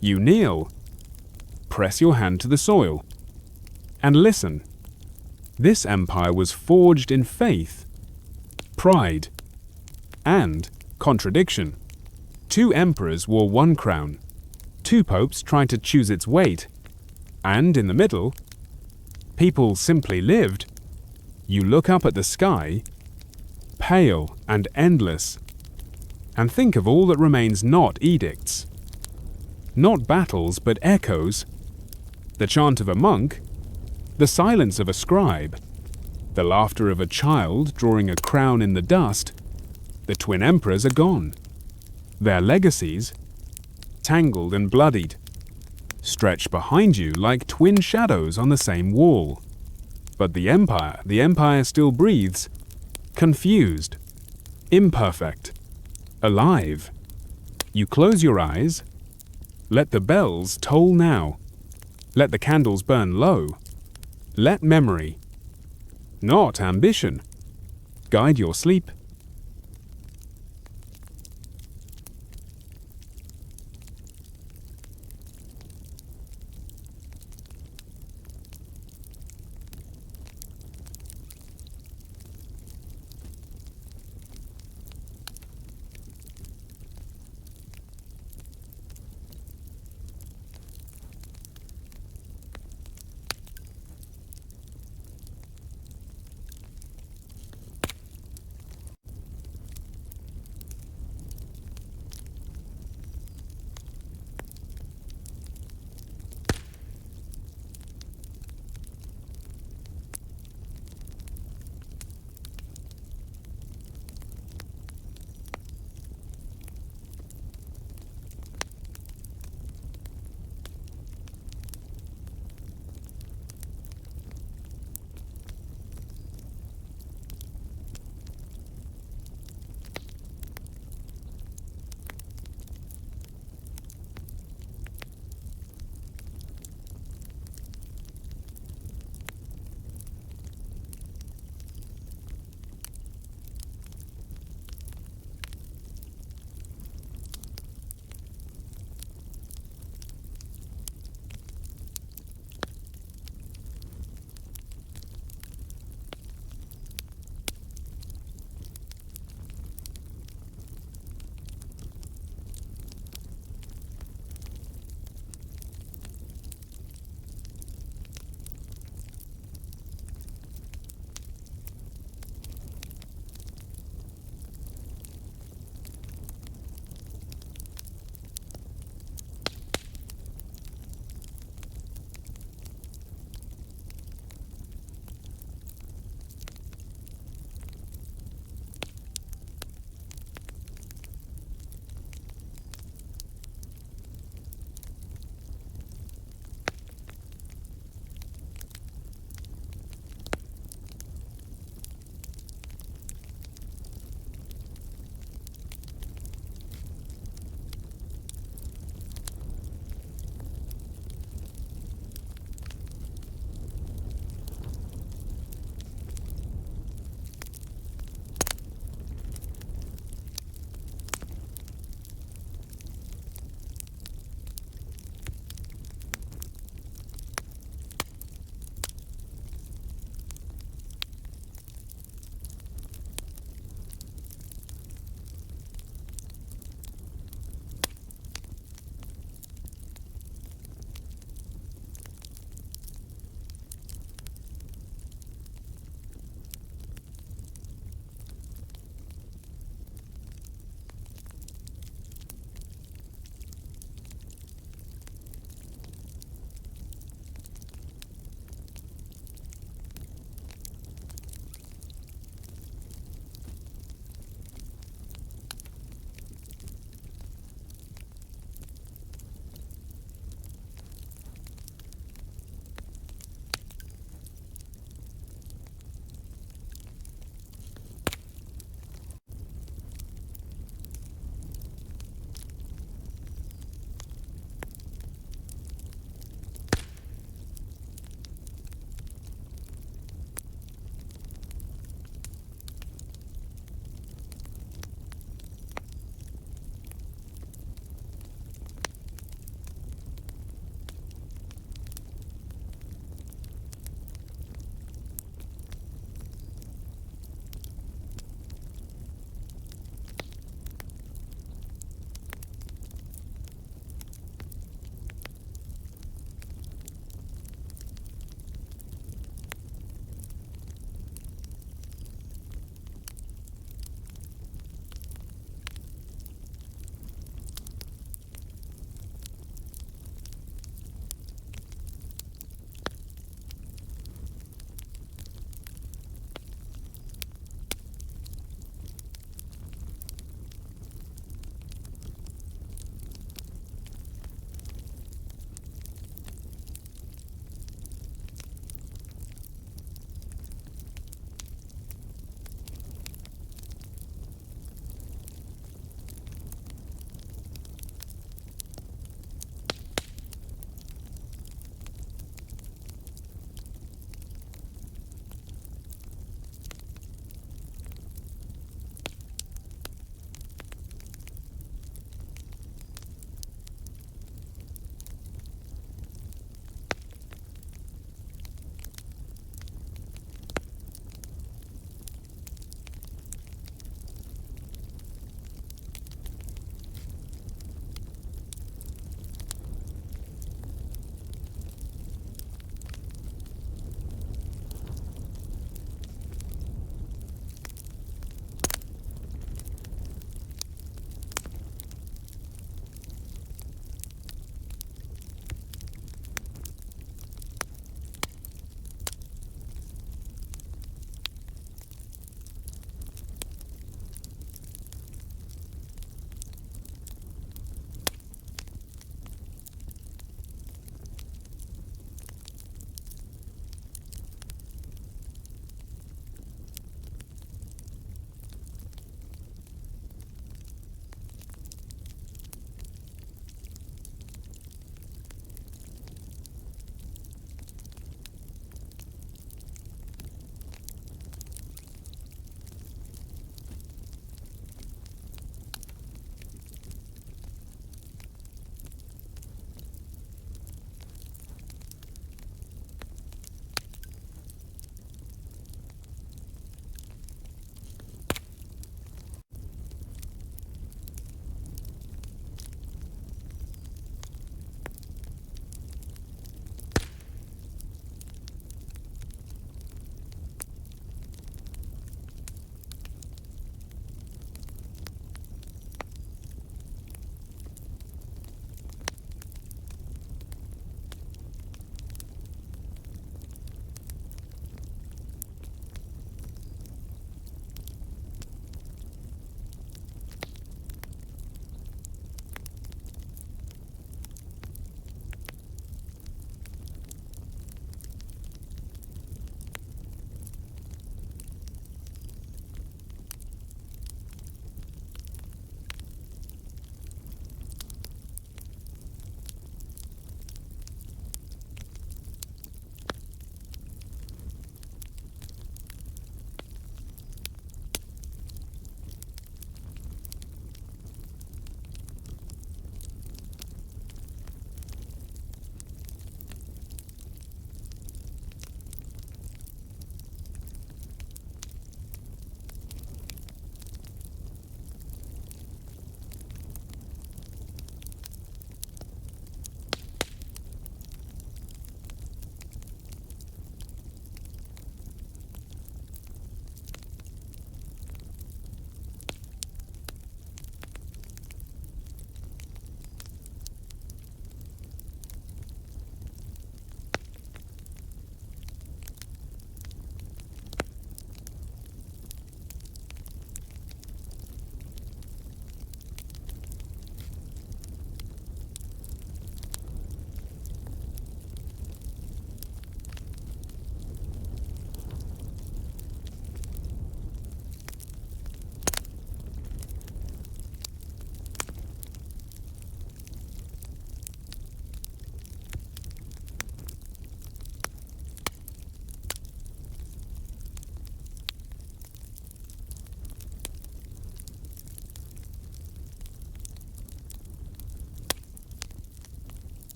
You kneel. Press your hand to the soil. And listen. This empire was forged in faith, pride, and contradiction. Two emperors wore one crown. Two popes tried to choose its weight. And in the middle, people simply lived. You look up at the sky, pale and endless, and think of all that remains: not edicts, not battles, but echoes, the chant of a monk, the silence of a scribe, the laughter of a child drawing a crown in the dust. The twin emperors are gone. Their legacies, tangled and bloodied, stretch behind you like twin shadows on the same wall. But the empire still breathes, confused, imperfect, alive. You close your eyes. Let the bells toll now. Let the candles burn low. Let memory, not ambition, guide your sleep.